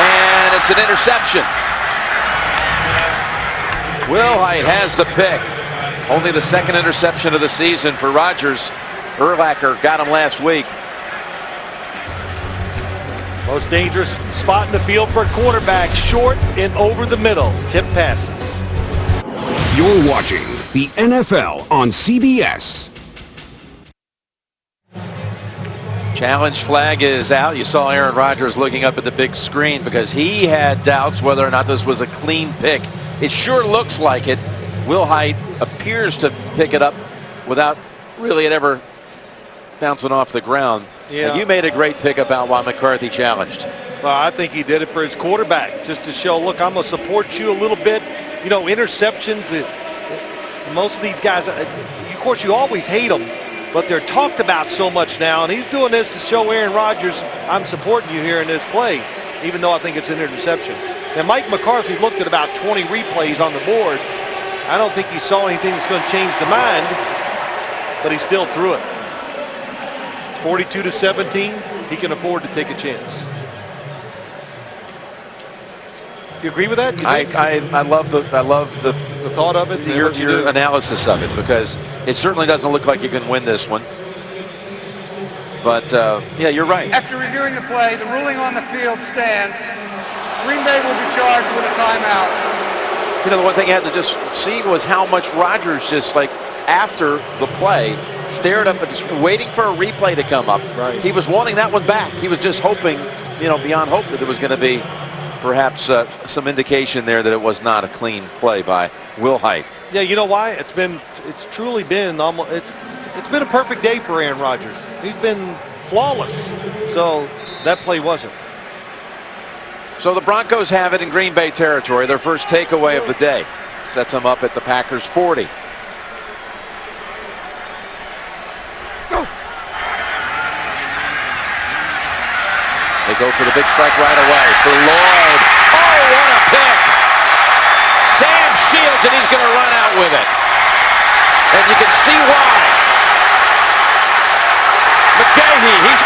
and it's an interception. Wilhite has the pick. Only the 2nd interception of the season for Rodgers. Urlacher got him last week. Most dangerous spot in the field for a quarterback, short and over the middle. Tip passes. You're watching the NFL on CBS. Challenge flag is out. You saw Aaron Rodgers looking up at the big screen because he had doubts whether or not this was a clean pick. It sure looks like it. Wilhite appears to pick it up without really it ever bouncing off the ground. Yeah. You made a great pick about why McCarthy challenged. Well, I think he did it for his quarterback, just to show, look, I'm going to support you a little bit. You know, interceptions, most of these guys, of course, you always hate them, but they're talked about so much now, and he's doing this to show Aaron Rodgers, I'm supporting you here in this play, even though I think it's an interception. And Mike McCarthy looked at about 20 replays on the board. I don't think he saw anything that's going to change the mind, but he still threw it. 42-17, he can afford to take a chance. You agree with that? I love the thought of it, your analysis of it, because it certainly doesn't look like you can win this one. But yeah, you're right. After reviewing the play, the ruling on the field stands. Green Bay will be charged with a timeout. You know, the one thing you had to just see was how much Rodgers just like after the play stared up at the screen, waiting for a replay to come up. Right. He was wanting that one back. He was just hoping, you know, beyond hope that there was going to be perhaps some indication there that it was not a clean play by Wilhite. Yeah, you know why? It's truly been almost it's been a perfect day for Aaron Rodgers. He's been flawless. So that play wasn't. So the Broncos have it in Green Bay territory. Their first takeaway of the day sets them up at the Packers 40. They go for the big strike right away for Lloyd. Oh, what a pick! Sam Shields, and he's going to run out with it. And you can see why. McGahee, he's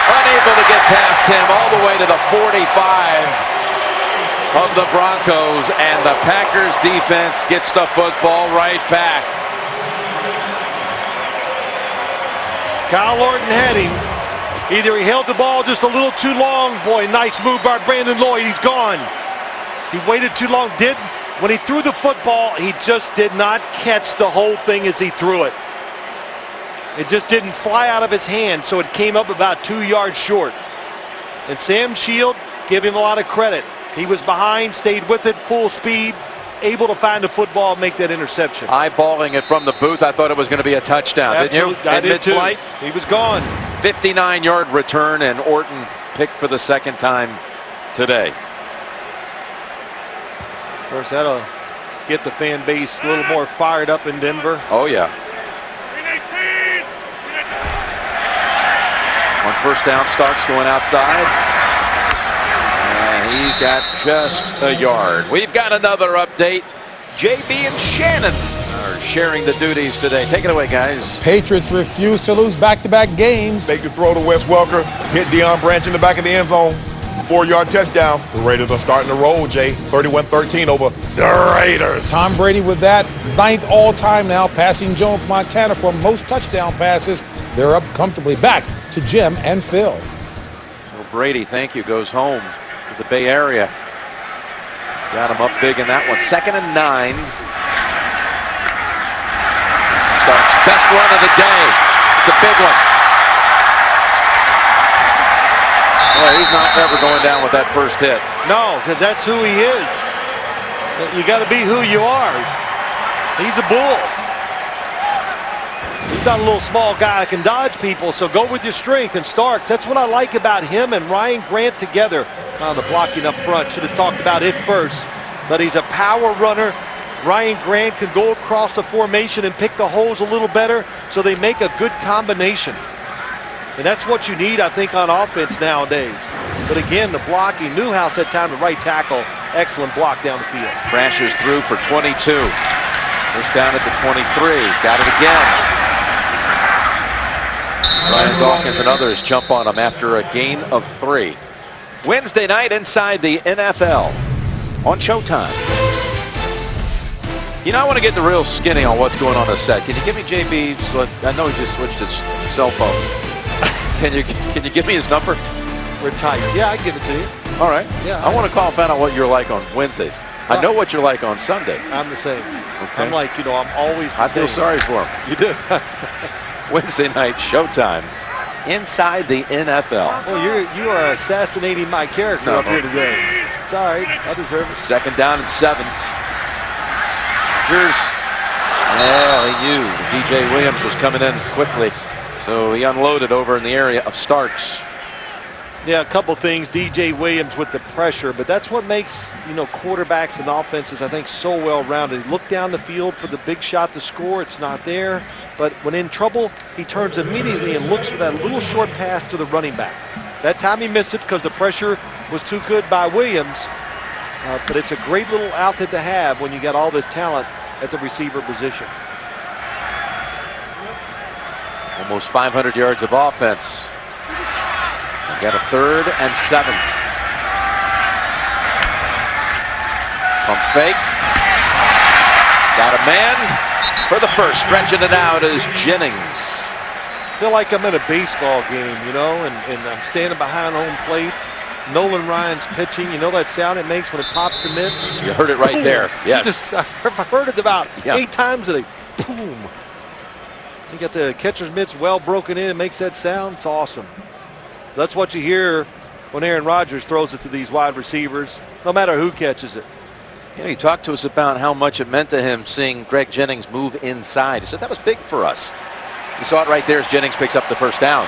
unable to get past him all the way to the 45 of the Broncos, and the Packers defense gets the football right back. Kyle Orton had him. Either he held the ball just a little too long. Boy, nice move by Brandon Lloyd. He's gone. He waited too long. When he threw the football, he just did not catch the whole thing as he threw it. It just didn't fly out of his hand, so it came up about 2 yards short. And Sam Shield, give him a lot of credit. He was behind, stayed with it, full speed, able to find the football and make that interception. Eyeballing it from the booth, I thought it was going to be a touchdown. Absolutely. Didn't you? I did too. Mid-flight? He was gone. 59-yard return, and Orton picked for the second time today. Of course, that'll get the fan base a little more fired up in Denver. Oh, yeah. On first down, Starks going outside. And he got just a yard. We've got another update. JB and Shannon are sharing the duties today. Take it away, guys. Patriots refuse to lose back-to-back games. They could throw to Wes Welker, hit Deion Branch in the back of the end zone. 4-yard touchdown. The Raiders are starting to roll, Jay. 31-13 over the Raiders. Tom Brady with that 9th all-time now, passing Joe Montana for most touchdown passes. They're up comfortably. Back to Jim and Phil. Well, Brady, thank you, goes home to the Bay Area. He's got him up big in that one. 2nd and 9. Starks, best run of the day. It's a big one. Well, he's not ever going down with that first hit. No, because that's who he is. You got to be who you are. He's a bull. He's not a little small guy that can dodge people, so go with your strength. And Starks, that's what I like about him and Ryan Grant together. The blocking up front, should have talked about it first. But he's a power runner. Ryan Grant can go across the formation and pick the holes a little better, so they make a good combination. And that's what you need, I think, on offense nowadays. But again, the blocking. Newhouse had time to right tackle. Excellent block down the field. Crashes through for 22. First down at the 23. He's got it again. Ryan Dawkins and others jump on him after a gain of 3. Wednesday night inside the NFL on Showtime. You know, I want to get the real skinny on what's going on the set. Can you give me JB's? I know he just switched his cell phone. Can you give me his number? We're tight. Yeah, I give it to you. All right. Yeah. I want to call and find out what you're like on Wednesdays. I know what you're like on Sunday. I'm the same. Okay. I'm like, I'm always the same. I feel sorry for him. You do. Wednesday night Showtime inside the NFL. Well, you are assassinating my character up here today. It's all right. I deserve it. Second down and 7. Rodgers. Well, he knew DJ Williams was coming in quickly, so he unloaded over in the area of Starks. Yeah, a couple things. DJ Williams with the pressure, but that's what makes, quarterbacks and offenses, I think, so well-rounded. He looked down the field for the big shot to score. It's not there. But when in trouble, he turns immediately and looks for that little short pass to the running back. That time he missed it because the pressure was too good by Williams. But it's a great little outlet to have when you got all this talent at the receiver position. Almost 500 yards of offense. Got a 3rd and 7. Pump fake. Got a man for the first. Stretching it out is Jennings. I feel like I'm in a baseball game, and I'm standing behind home plate. Nolan Ryan's pitching. You know that sound it makes when it pops the mitt? You heard it right Boom. there. Yes. I've heard it about 8 times today. Boom. You got the catcher's mitts well broken in. It makes that sound. It's awesome. That's what you hear when Aaron Rodgers throws it to these wide receivers, no matter who catches it. He talked to us about how much it meant to him seeing Greg Jennings move inside. He said that was big for us. You saw it right there as Jennings picks up the first down.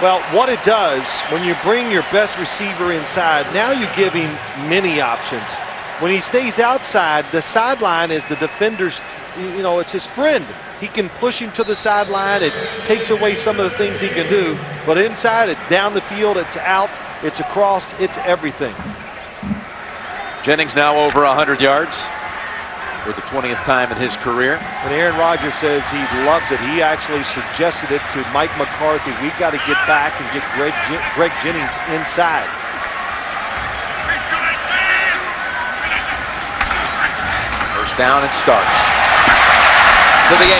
Well, what it does, when you bring your best receiver inside, now you give him many options. When he stays outside, the sideline is the defender's, it's his friend. He can push him to the sideline. It takes away some of the things he can do. But inside, it's down the field, it's out, it's across, it's everything. Jennings now over 100 yards for the 20th time in his career. And Aaron Rodgers says he loves it. He actually suggested it to Mike McCarthy. We got to get back and get Greg Jennings inside. First down and Starks. To the 8.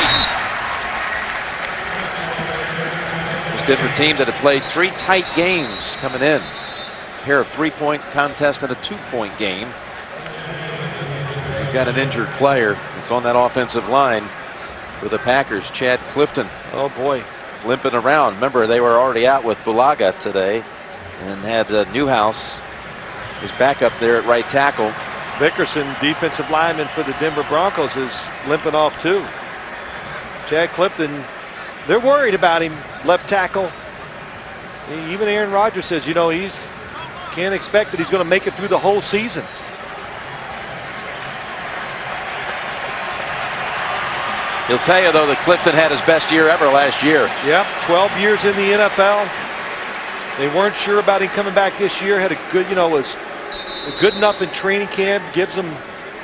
This Denver team that had played 3 tight games coming in. A pair of 3-point contests and a 2-point game. You've got an injured player that's on that offensive line for the Packers, Chad Clifton. Oh boy. Limping around. Remember, they were already out with Bulaga today and had Newhouse, his backup there at right tackle. Vickerson, defensive lineman for the Denver Broncos, is limping off too. Chad Clifton, they're worried about him, left tackle. Even Aaron Rodgers says, he's can't expect that he's going to make it through the whole season. He'll tell you, though, that Clifton had his best year ever last year. Yep, 12 years in the NFL. They weren't sure about him coming back this year. Had a good, was good enough in training camp,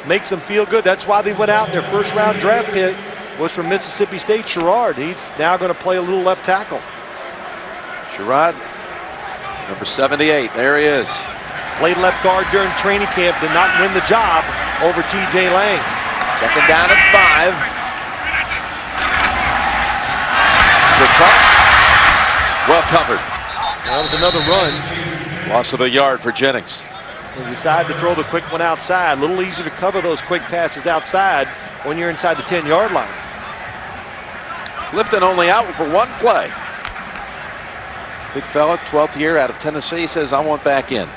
makes them feel good. That's why they went out in their first round draft pick was from Mississippi State, Sherrod. He's now going to play a little left tackle. Sherrod, number 78. There he is. Played left guard during training camp. Did not win the job over T.J. Lang. Second down at 5. Good pass. Well covered. That was another run. Loss of a yard for Jennings. They decided to throw the quick one outside. A little easier to cover those quick passes outside when you're inside the 10-yard line. Clifton only out for one play. Big fella, 12th year out of Tennessee, says, I want back in.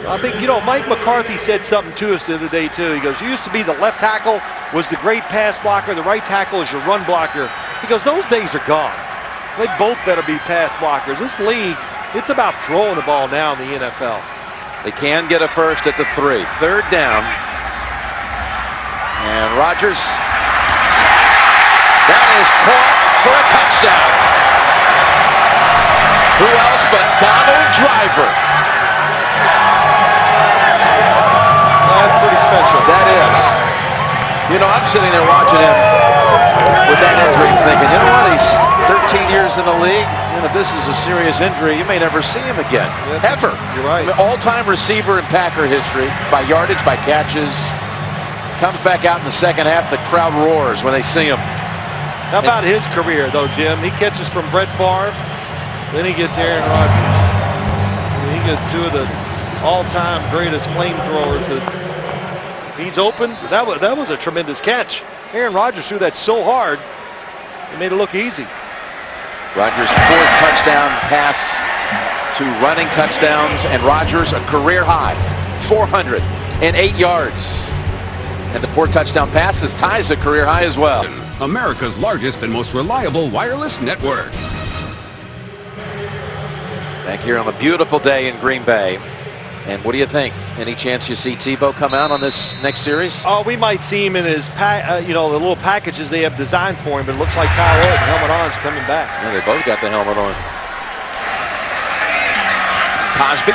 I think, Mike McCarthy said something to us the other day, too. He goes, you used to be the left tackle was the great pass blocker. The right tackle is your run blocker. He goes, those days are gone. They both better be pass blockers. This league, it's about throwing the ball now in the NFL. They can get a first at the 3. 3rd down. And Rodgers. That is caught for a touchdown. Who else but Donald Driver? That's pretty special. That is. I'm sitting there watching him with that injury thinking, you know what, he's 13 years in the league, and if this is a serious injury, you may never see him again. Yes, ever. You're right. All-time receiver in Packer history by yardage, by catches. Comes back out in the second half, the crowd roars when they see him. How about his career, though, Jim? He catches from Brett Favre, then he gets Aaron Rodgers. He gets 2 of the all-time greatest flamethrowers. That he's open. That was a tremendous catch. Aaron Rodgers threw that so hard, it made it look easy. Rodgers' 4th touchdown pass, 2 running touchdowns, and Rodgers a career high, 408 yards. And the 4 touchdown passes ties a career high as well. America's largest and most reliable wireless network. Back here on a beautiful day in Green Bay. And what do you think? Any chance you see Tebow come out on this next series? Oh, we might see him in his, the little packages they have designed for him. But it looks like Kyle Orton, helmet on, is coming back. Yeah, they both got the helmet on. Cosby.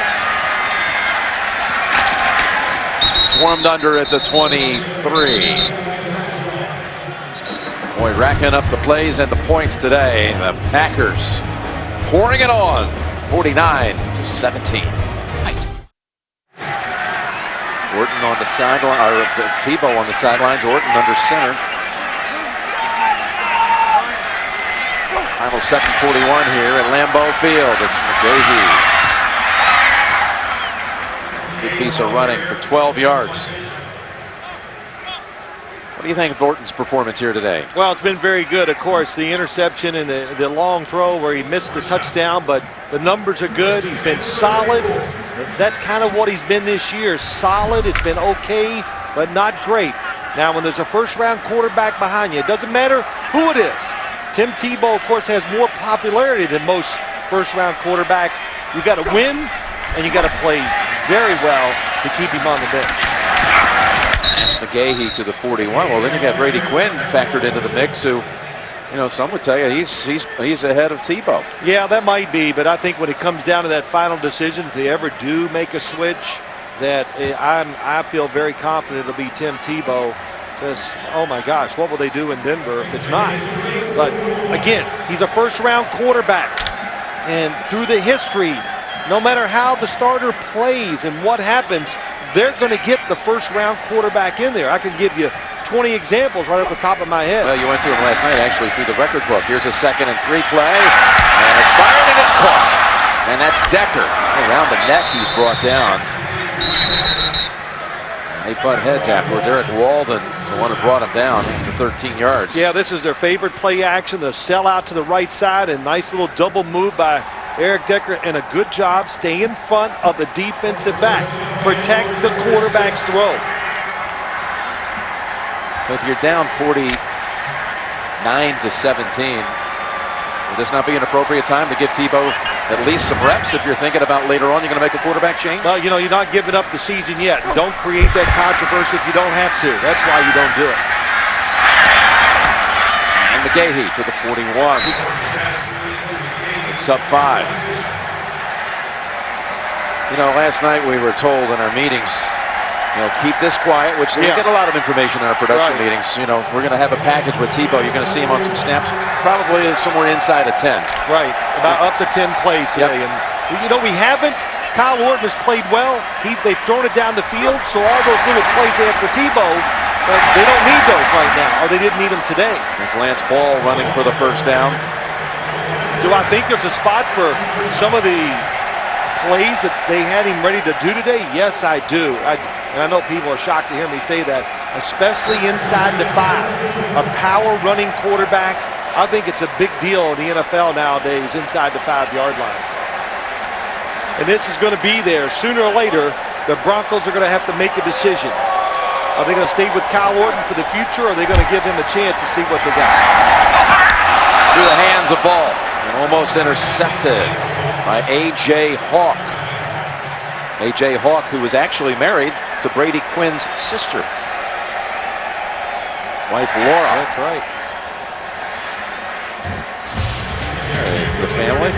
Swarmed under at the 23. Boy, racking up the plays and the points today. The Packers pouring it on, 49-17. Orton on the sideline, or Tebow on the sidelines. Orton under center. Final 7:41 here at Lambeau Field. It's McGahee. Good piece of running for 12 yards. What do you think of Orton's performance here today? Well, it's been very good. Of course, the interception and the long throw where he missed the touchdown, but the numbers are good. He's been solid. That's kind of what he's been this year. Solid. It's been okay, but not great. Now, when there's a first-round quarterback behind you, it doesn't matter who it is. Tim Tebow, of course, has more popularity than most first-round quarterbacks. You got to win, and you got to play very well to keep him on the bench. That's McGahee to the 41. Well, then you got Brady Quinn factored into the mix, who, some would tell you he's ahead of Tebow. Yeah, that might be, but I think when it comes down to that final decision, if they ever do make a switch, that I feel very confident it'll be Tim Tebow. Because, oh my gosh, what will they do in Denver if it's not? But again, he's a first-round quarterback, and through the history, no matter how the starter plays and what happens, they're going to get the first-round quarterback in there. I can give you 20 examples right off the top of my head. Well, you went through them last night, actually, through the record book. Here's a 2nd and 3 play, and it's fired and it's caught. And that's Decker. Around the neck, he's brought down. And they butt heads afterwards. Eric Walden is the one who brought him down for 13 yards. Yeah, this is their favorite play action, the sell out to the right side, and nice little double move by Eric Decker, and a good job staying in front of the defensive back. Protect the quarterback's throw. If you're down 49-17, would this not be an appropriate time to give Tebow at least some reps if you're thinking about later on you're going to make a quarterback change? Well, you're not giving up the season yet. Don't create that controversy if you don't have to. That's why you don't do it. And McGahee to the 41. It's up 5. Last night we were told in our meetings, keep this quiet, which we get a lot of information in our production meetings. We're going to have a package with Tebow. You're going to see him on some snaps, probably somewhere inside of 10. Right, about up to 10 plays today. Yep. And we haven't. Kyle Orton has played well. They've thrown it down the field, so all those little plays they had for Tebow, they don't need those right now, or they didn't need them today. It's Lance Ball running for the first down. Do I think there's a spot for some of the plays that they had him ready to do today? Yes, I do. And I know people are shocked to hear me say that. especially inside the 5. A power running quarterback, I think it's a big deal in the NFL nowadays inside the 5-yard line. And this is going to be there. Sooner or later, the Broncos are going to have to make a decision. Are they going to stay with Kyle Orton for the future, or are they going to give him a chance to see what they got? Through the hands of ball. And almost intercepted by A.J. Hawk. A.J. Hawk, who was actually married to Brady Quinn's sister. Wife Laura. That's right. There's the family.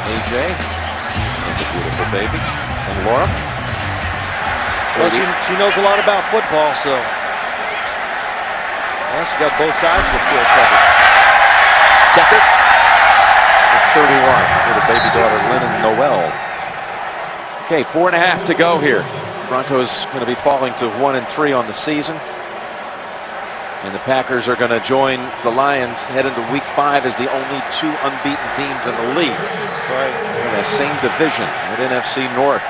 A.J. and the beautiful baby. And Laura. Well, she knows a lot about football, so. Well, she got both sides of the field covered. Decker. 31 with a baby daughter, Lennon Noel. Okay, 4.5 to go here. Broncos going to be falling to 1-3 on the season. And the Packers are going to join the Lions, head into week 5 as the only 2 unbeaten teams in the league. That's right. In the same division at NFC North.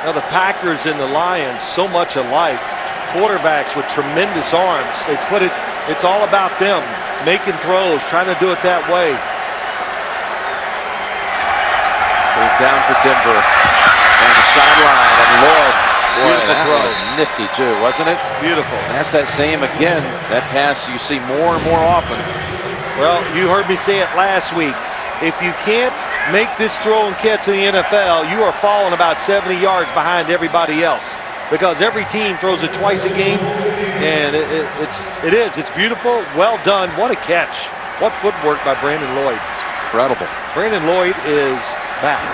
Now the Packers and the Lions, so much alike. Quarterbacks with tremendous arms. They put it, it's all about them making throws, trying to do it that way. Down for Denver on the sideline, and Lloyd, boy, that was nifty too, wasn't it? Beautiful. And that's that same again, that pass you see more and more often. Well, you heard me say it last week. If you can't make this throw and catch in the NFL, you are falling about 70 yards behind everybody else, because every team throws it twice a game, and it's beautiful, well done. What a catch. What footwork by Brandon Lloyd. It's incredible. Brandon Lloyd is back.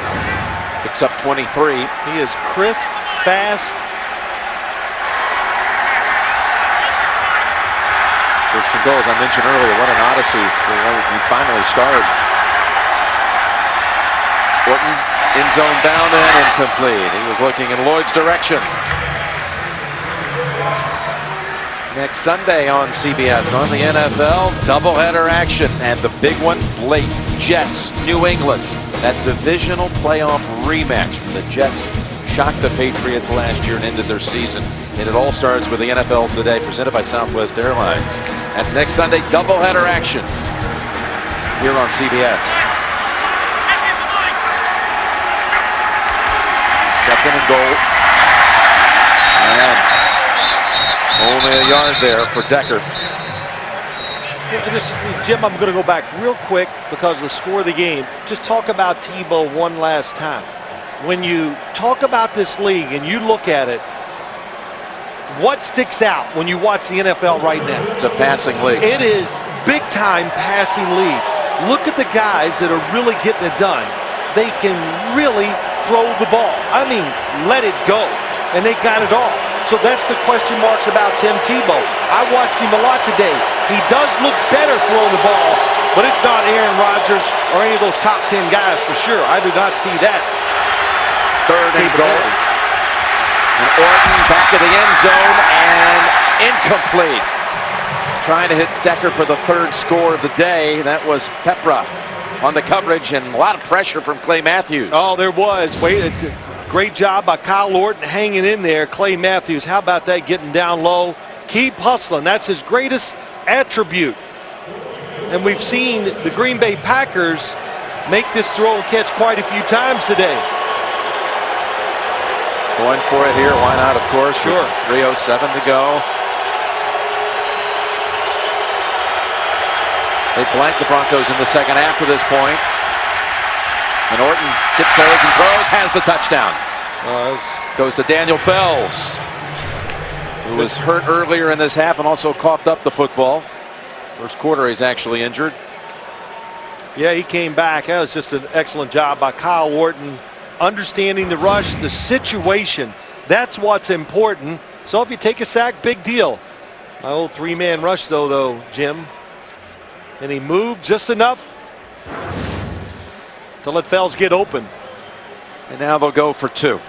Picks up 23. He is crisp, fast. First and goal, as I mentioned earlier, what an odyssey for when we finally started. Orton, in zone bound and incomplete. He was looking in Lloyd's direction. Next Sunday on CBS on the NFL, doubleheader action, and the big one, late. Jets, New England. That divisional playoff rematch. The Jets shocked the Patriots last year and ended their season. And it all starts with the NFL Today, presented by Southwest Airlines. That's next Sunday, doubleheader action here on CBS. Second and goal. And only a yard there for Decker. Jim, I'm going to go back real quick because of the score of the game. Just talk about Tebow one last time. When you talk about this league and you look at it, what sticks out when you watch the NFL right now? It's a passing league. It is big-time passing league. Look at the guys that are really getting it done. They can really throw the ball. I mean, let it go. And they got it all. So that's the question marks about Tim Tebow. I watched him a lot today. He does look better throwing the ball, but it's not Aaron Rodgers or any of those top 10 guys for sure. I do not see that. Third and goal. And Orton back to the end zone and incomplete. Trying to hit Decker for the third score of the day. That was Pepra on the coverage, and a lot of pressure from Clay Matthews. Oh, there was. Great job by Kyle Orton hanging in there. Clay Matthews, how about that, getting down low? Keep hustling. That's his greatest attribute. And we've seen the Green Bay Packers make this throw and catch quite a few times today. Going for it here. Why not, of course? Sure. 3:07 to go. They blanked the Broncos in the second half to this point. And Orton tiptoes and throws, has the touchdown. Goes to Daniel Fells, who was hurt earlier in this half and also coughed up the football. First quarter, he's actually injured. Yeah, he came back. That was just an excellent job by Kyle Orton, understanding the rush, the situation. That's what's important. So if you take a sack, big deal. My old three-man rush, though, Jim. And he moved just enough to let Fells get open. And now they'll go for two.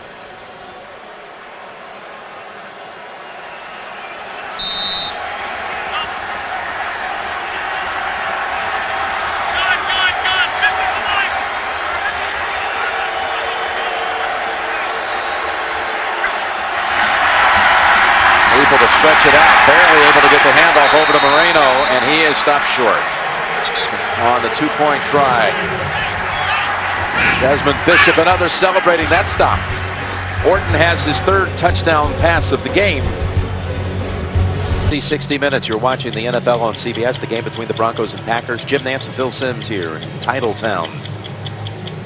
able to stretch it out, barely able to get the handoff over to Moreno, and he is stopped short on the two-point try. Desmond Bishop and others celebrating that stop. Orton has his third touchdown pass of the game. 60 minutes. You're watching the NFL on CBS, the game between the Broncos and Packers. Jim Nantz and Phil Simms here in Titletown.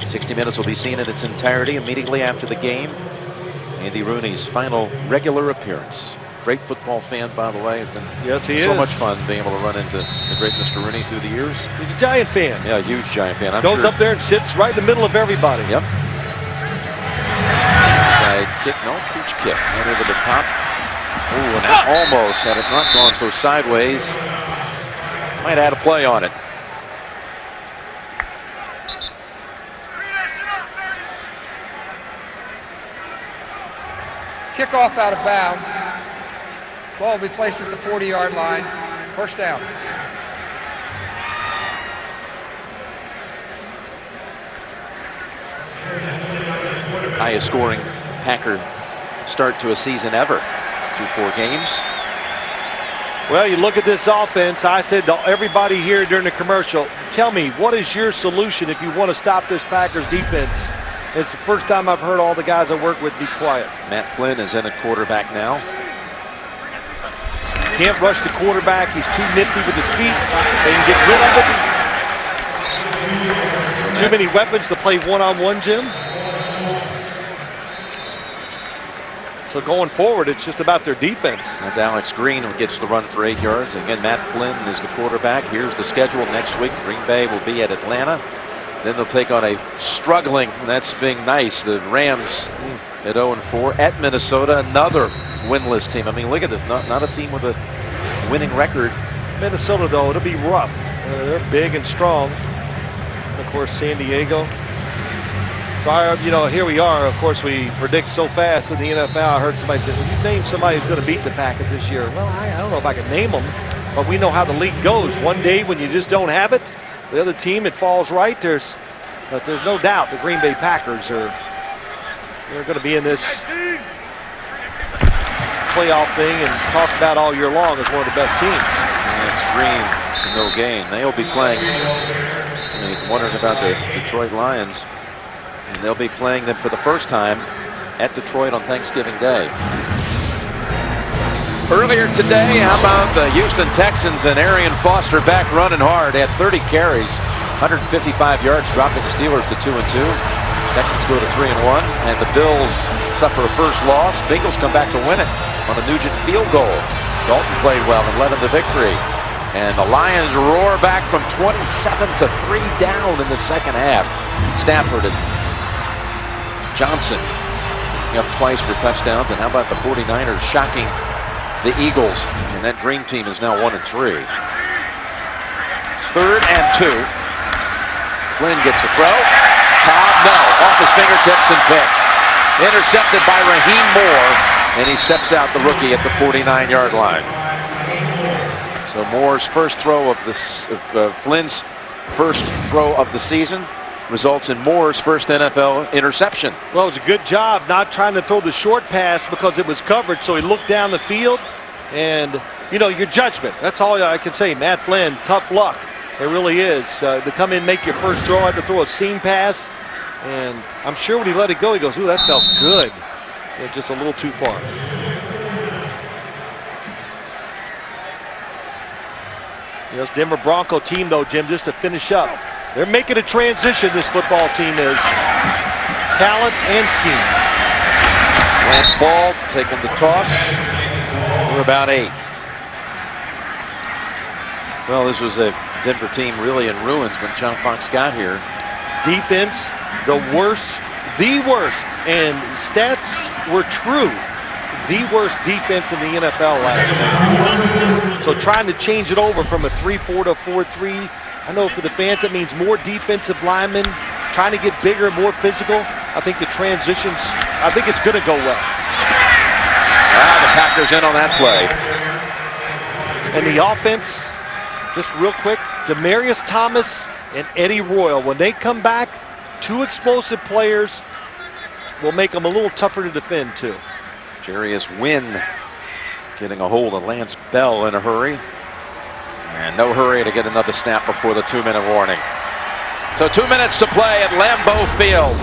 60 minutes will be seen in its entirety immediately after the game. Andy Rooney's final regular appearance. Great football fan, by the way. Yes, he is. So much fun being able to run into the great Mr. Rooney through the years. He's a Giant fan. Yeah, a huge Giant fan. Goes up there and sits right in the middle of everybody. Yep. Side kick, no, peach kick. Right over the top. Ooh, and that almost, had it not gone so sideways, might add a play on it. Kickoff out of bounds. Ball will be placed at the 40-yard line. First down. Highest scoring Packer start to a season ever through 4 games. Well, you look at this offense. I said to everybody here during the commercial, tell me, what is your solution if you want to stop this Packers defense? It's the first time I've heard all the guys I work with be quiet. Matt Flynn is in at quarterback now. Can't rush the quarterback. He's too nifty with his feet. They can get rid of it. Too many weapons to play one-on-one, Jim. So going forward, it's just about their defense. That's Alex Green who gets the run for 8 yards. Again, Matt Flynn is the quarterback. Here's the schedule next week. Green Bay will be at Atlanta. Then they'll take on a struggling, that's being nice, the Rams at 0-4 at Minnesota, another winless team. I mean, look at this, not a team with a winning record. Minnesota, though, it'll be rough. They're big and strong. And of course, San Diego. So, here we are. Of course, we predict so fast in the NFL. I heard somebody say, well, you name somebody who's going to beat the Packers this year. Well, I don't know if I can name them, but we know how the league goes. One day when you just don't have it, the other team, it falls right. There's no doubt the Green Bay Packers they're going to be in this playoff thing and talked about all year long as one of the best teams. And it's Green to no gain. They'll be playing, wondering about the Detroit Lions, and they'll be playing them for the first time at Detroit on Thanksgiving Day. Earlier today, how about the Houston Texans and Arian Foster back running hard at 30 carries, 155 yards, dropping the Steelers to 2-2. Texans go to 3-1, and the Bills suffer a first loss. Bengals come back to win it on a Nugent field goal. Dalton played well and led them to victory. And the Lions roar back from 27 to 3 down in the second half. Stafford and Johnson up twice for touchdowns. And how about the 49ers shocking the Eagles, and that dream team is now 1-3. 3rd and 2. Flynn gets a throw. Cobb, no, off his fingertips and picked. Intercepted by Raheem Moore, and he steps out, the rookie, at the 49-yard line. So Moore's first throw of this, Flynn's first throw of the season results in Moore's first NFL interception. Well, it was a good job not trying to throw the short pass because it was covered, so he looked down the field and, your judgment. That's all I can say. Matt Flynn, tough luck. It really is. To come in, make your first throw, have to throw a seam pass, and I'm sure when he let it go, he goes, ooh, that felt good. Just a little too far. This Denver Bronco team, though, Jim, just to finish up, they're making a transition, this football team is. Talent and scheme. Lance Ball taking the toss. We're about 8. Well, this was a Denver team really in ruins when John Fox got here. Defense, the worst, and stats were true. The worst defense in the NFL last year. So trying to change it over from a 3-4 to a 4-3. I know for the fans it means more defensive linemen, trying to get bigger, more physical. I think the transitions, I think it's going to go well. The Packers in on that play. And the offense, just real quick, Demaryius Thomas and Eddie Royal, when they come back, 2 explosive players will make them a little tougher to defend too. Jarius Wynn getting a hold of Lance Bell in a hurry. And no hurry to get another snap before the 2-minute warning. So 2 minutes to play at Lambeau Field.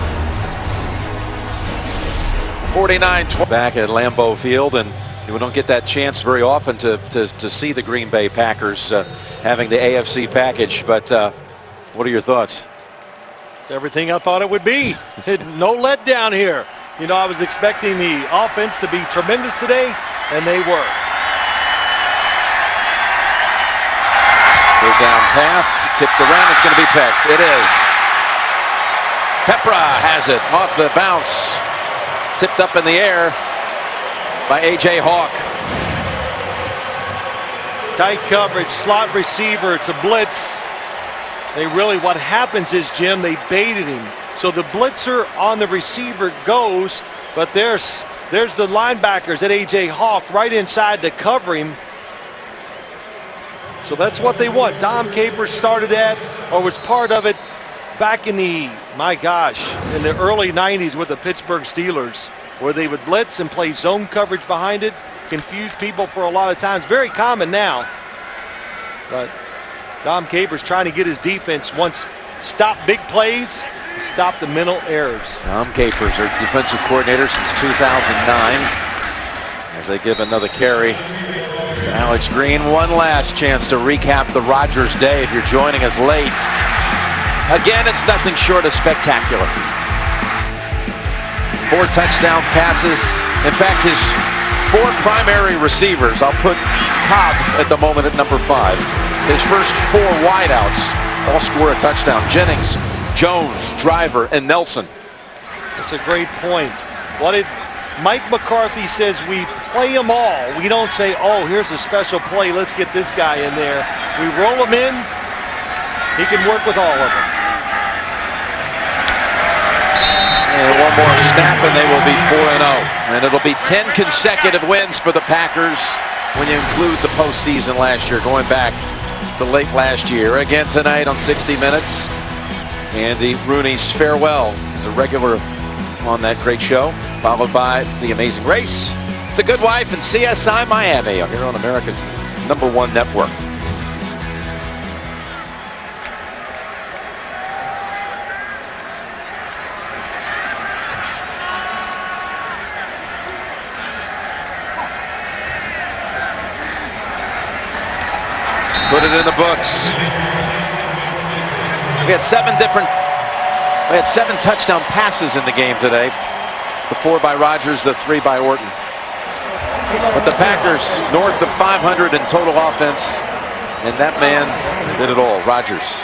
49-20 back at Lambeau Field, and we don't get that chance very often to see the Green Bay Packers having the AFC package. But what are your thoughts? Everything I thought it would be. No letdown here. You know, I was expecting the offense to be tremendous today, and they were. Third down pass, tipped around, it's going to be picked. It is. Pepra has it off the bounce. Tipped up in the air by A.J. Hawk. Tight coverage, slot receiver, it's a blitz. What happens is, Jim, they baited him. So the blitzer on the receiver goes, but there's the linebackers at A.J. Hawk right inside to cover him. So that's what they want. Dom Capers started that, or was part of it back in the, in the early 90s with the Pittsburgh Steelers, where they would blitz and play zone coverage behind it, confuse people for a lot of times. Very common now. But Dom Capers trying to get his defense once stop big plays, stop the mental errors. Dom Capers, their defensive coordinator since 2009, as they give another carry to Alex Green. One last chance to recap the Rodgers day if you're joining us late. Again, it's nothing short of spectacular. 4 touchdown passes. In fact, his 4 primary receivers, I'll put Cobb at the moment at number 5. His first 4 wideouts all score a touchdown. Jennings, Jones, Driver, and Nelson. That's a great point. What did Mike McCarthy says? We play them all. We don't say, oh, here's a special play, let's get this guy in there. We roll him in. He can work with all of them. And one more snap and they will be 4-0. And it'll be 10 consecutive wins for the Packers when you include the postseason last year, going back to late last year. Again tonight on 60 Minutes. Andy Rooney's farewell as a regular on that great show, followed by The Amazing Race, The Good Wife, and CSI Miami here on America's #1 network. Put it in the books. We had 7 touchdown passes in the game today. The 4 by Rodgers, the 3 by Orton. But the Packers north of 500 in total offense, and that man did it all, Rodgers.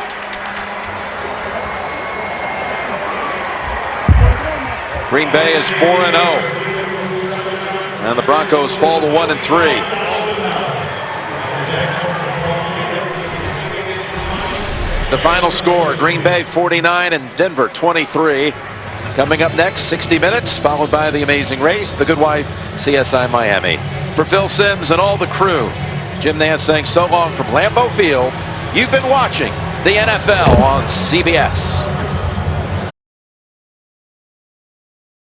Green Bay is 4-0, and the Broncos fall to 1-3. The final score, Green Bay 49 and Denver 23. Coming up next, 60 Minutes, followed by The Amazing Race, The Good Wife, CSI Miami. For Phil Simms and all the crew, Jim Nance saying so long from Lambeau Field. You've been watching the NFL on CBS.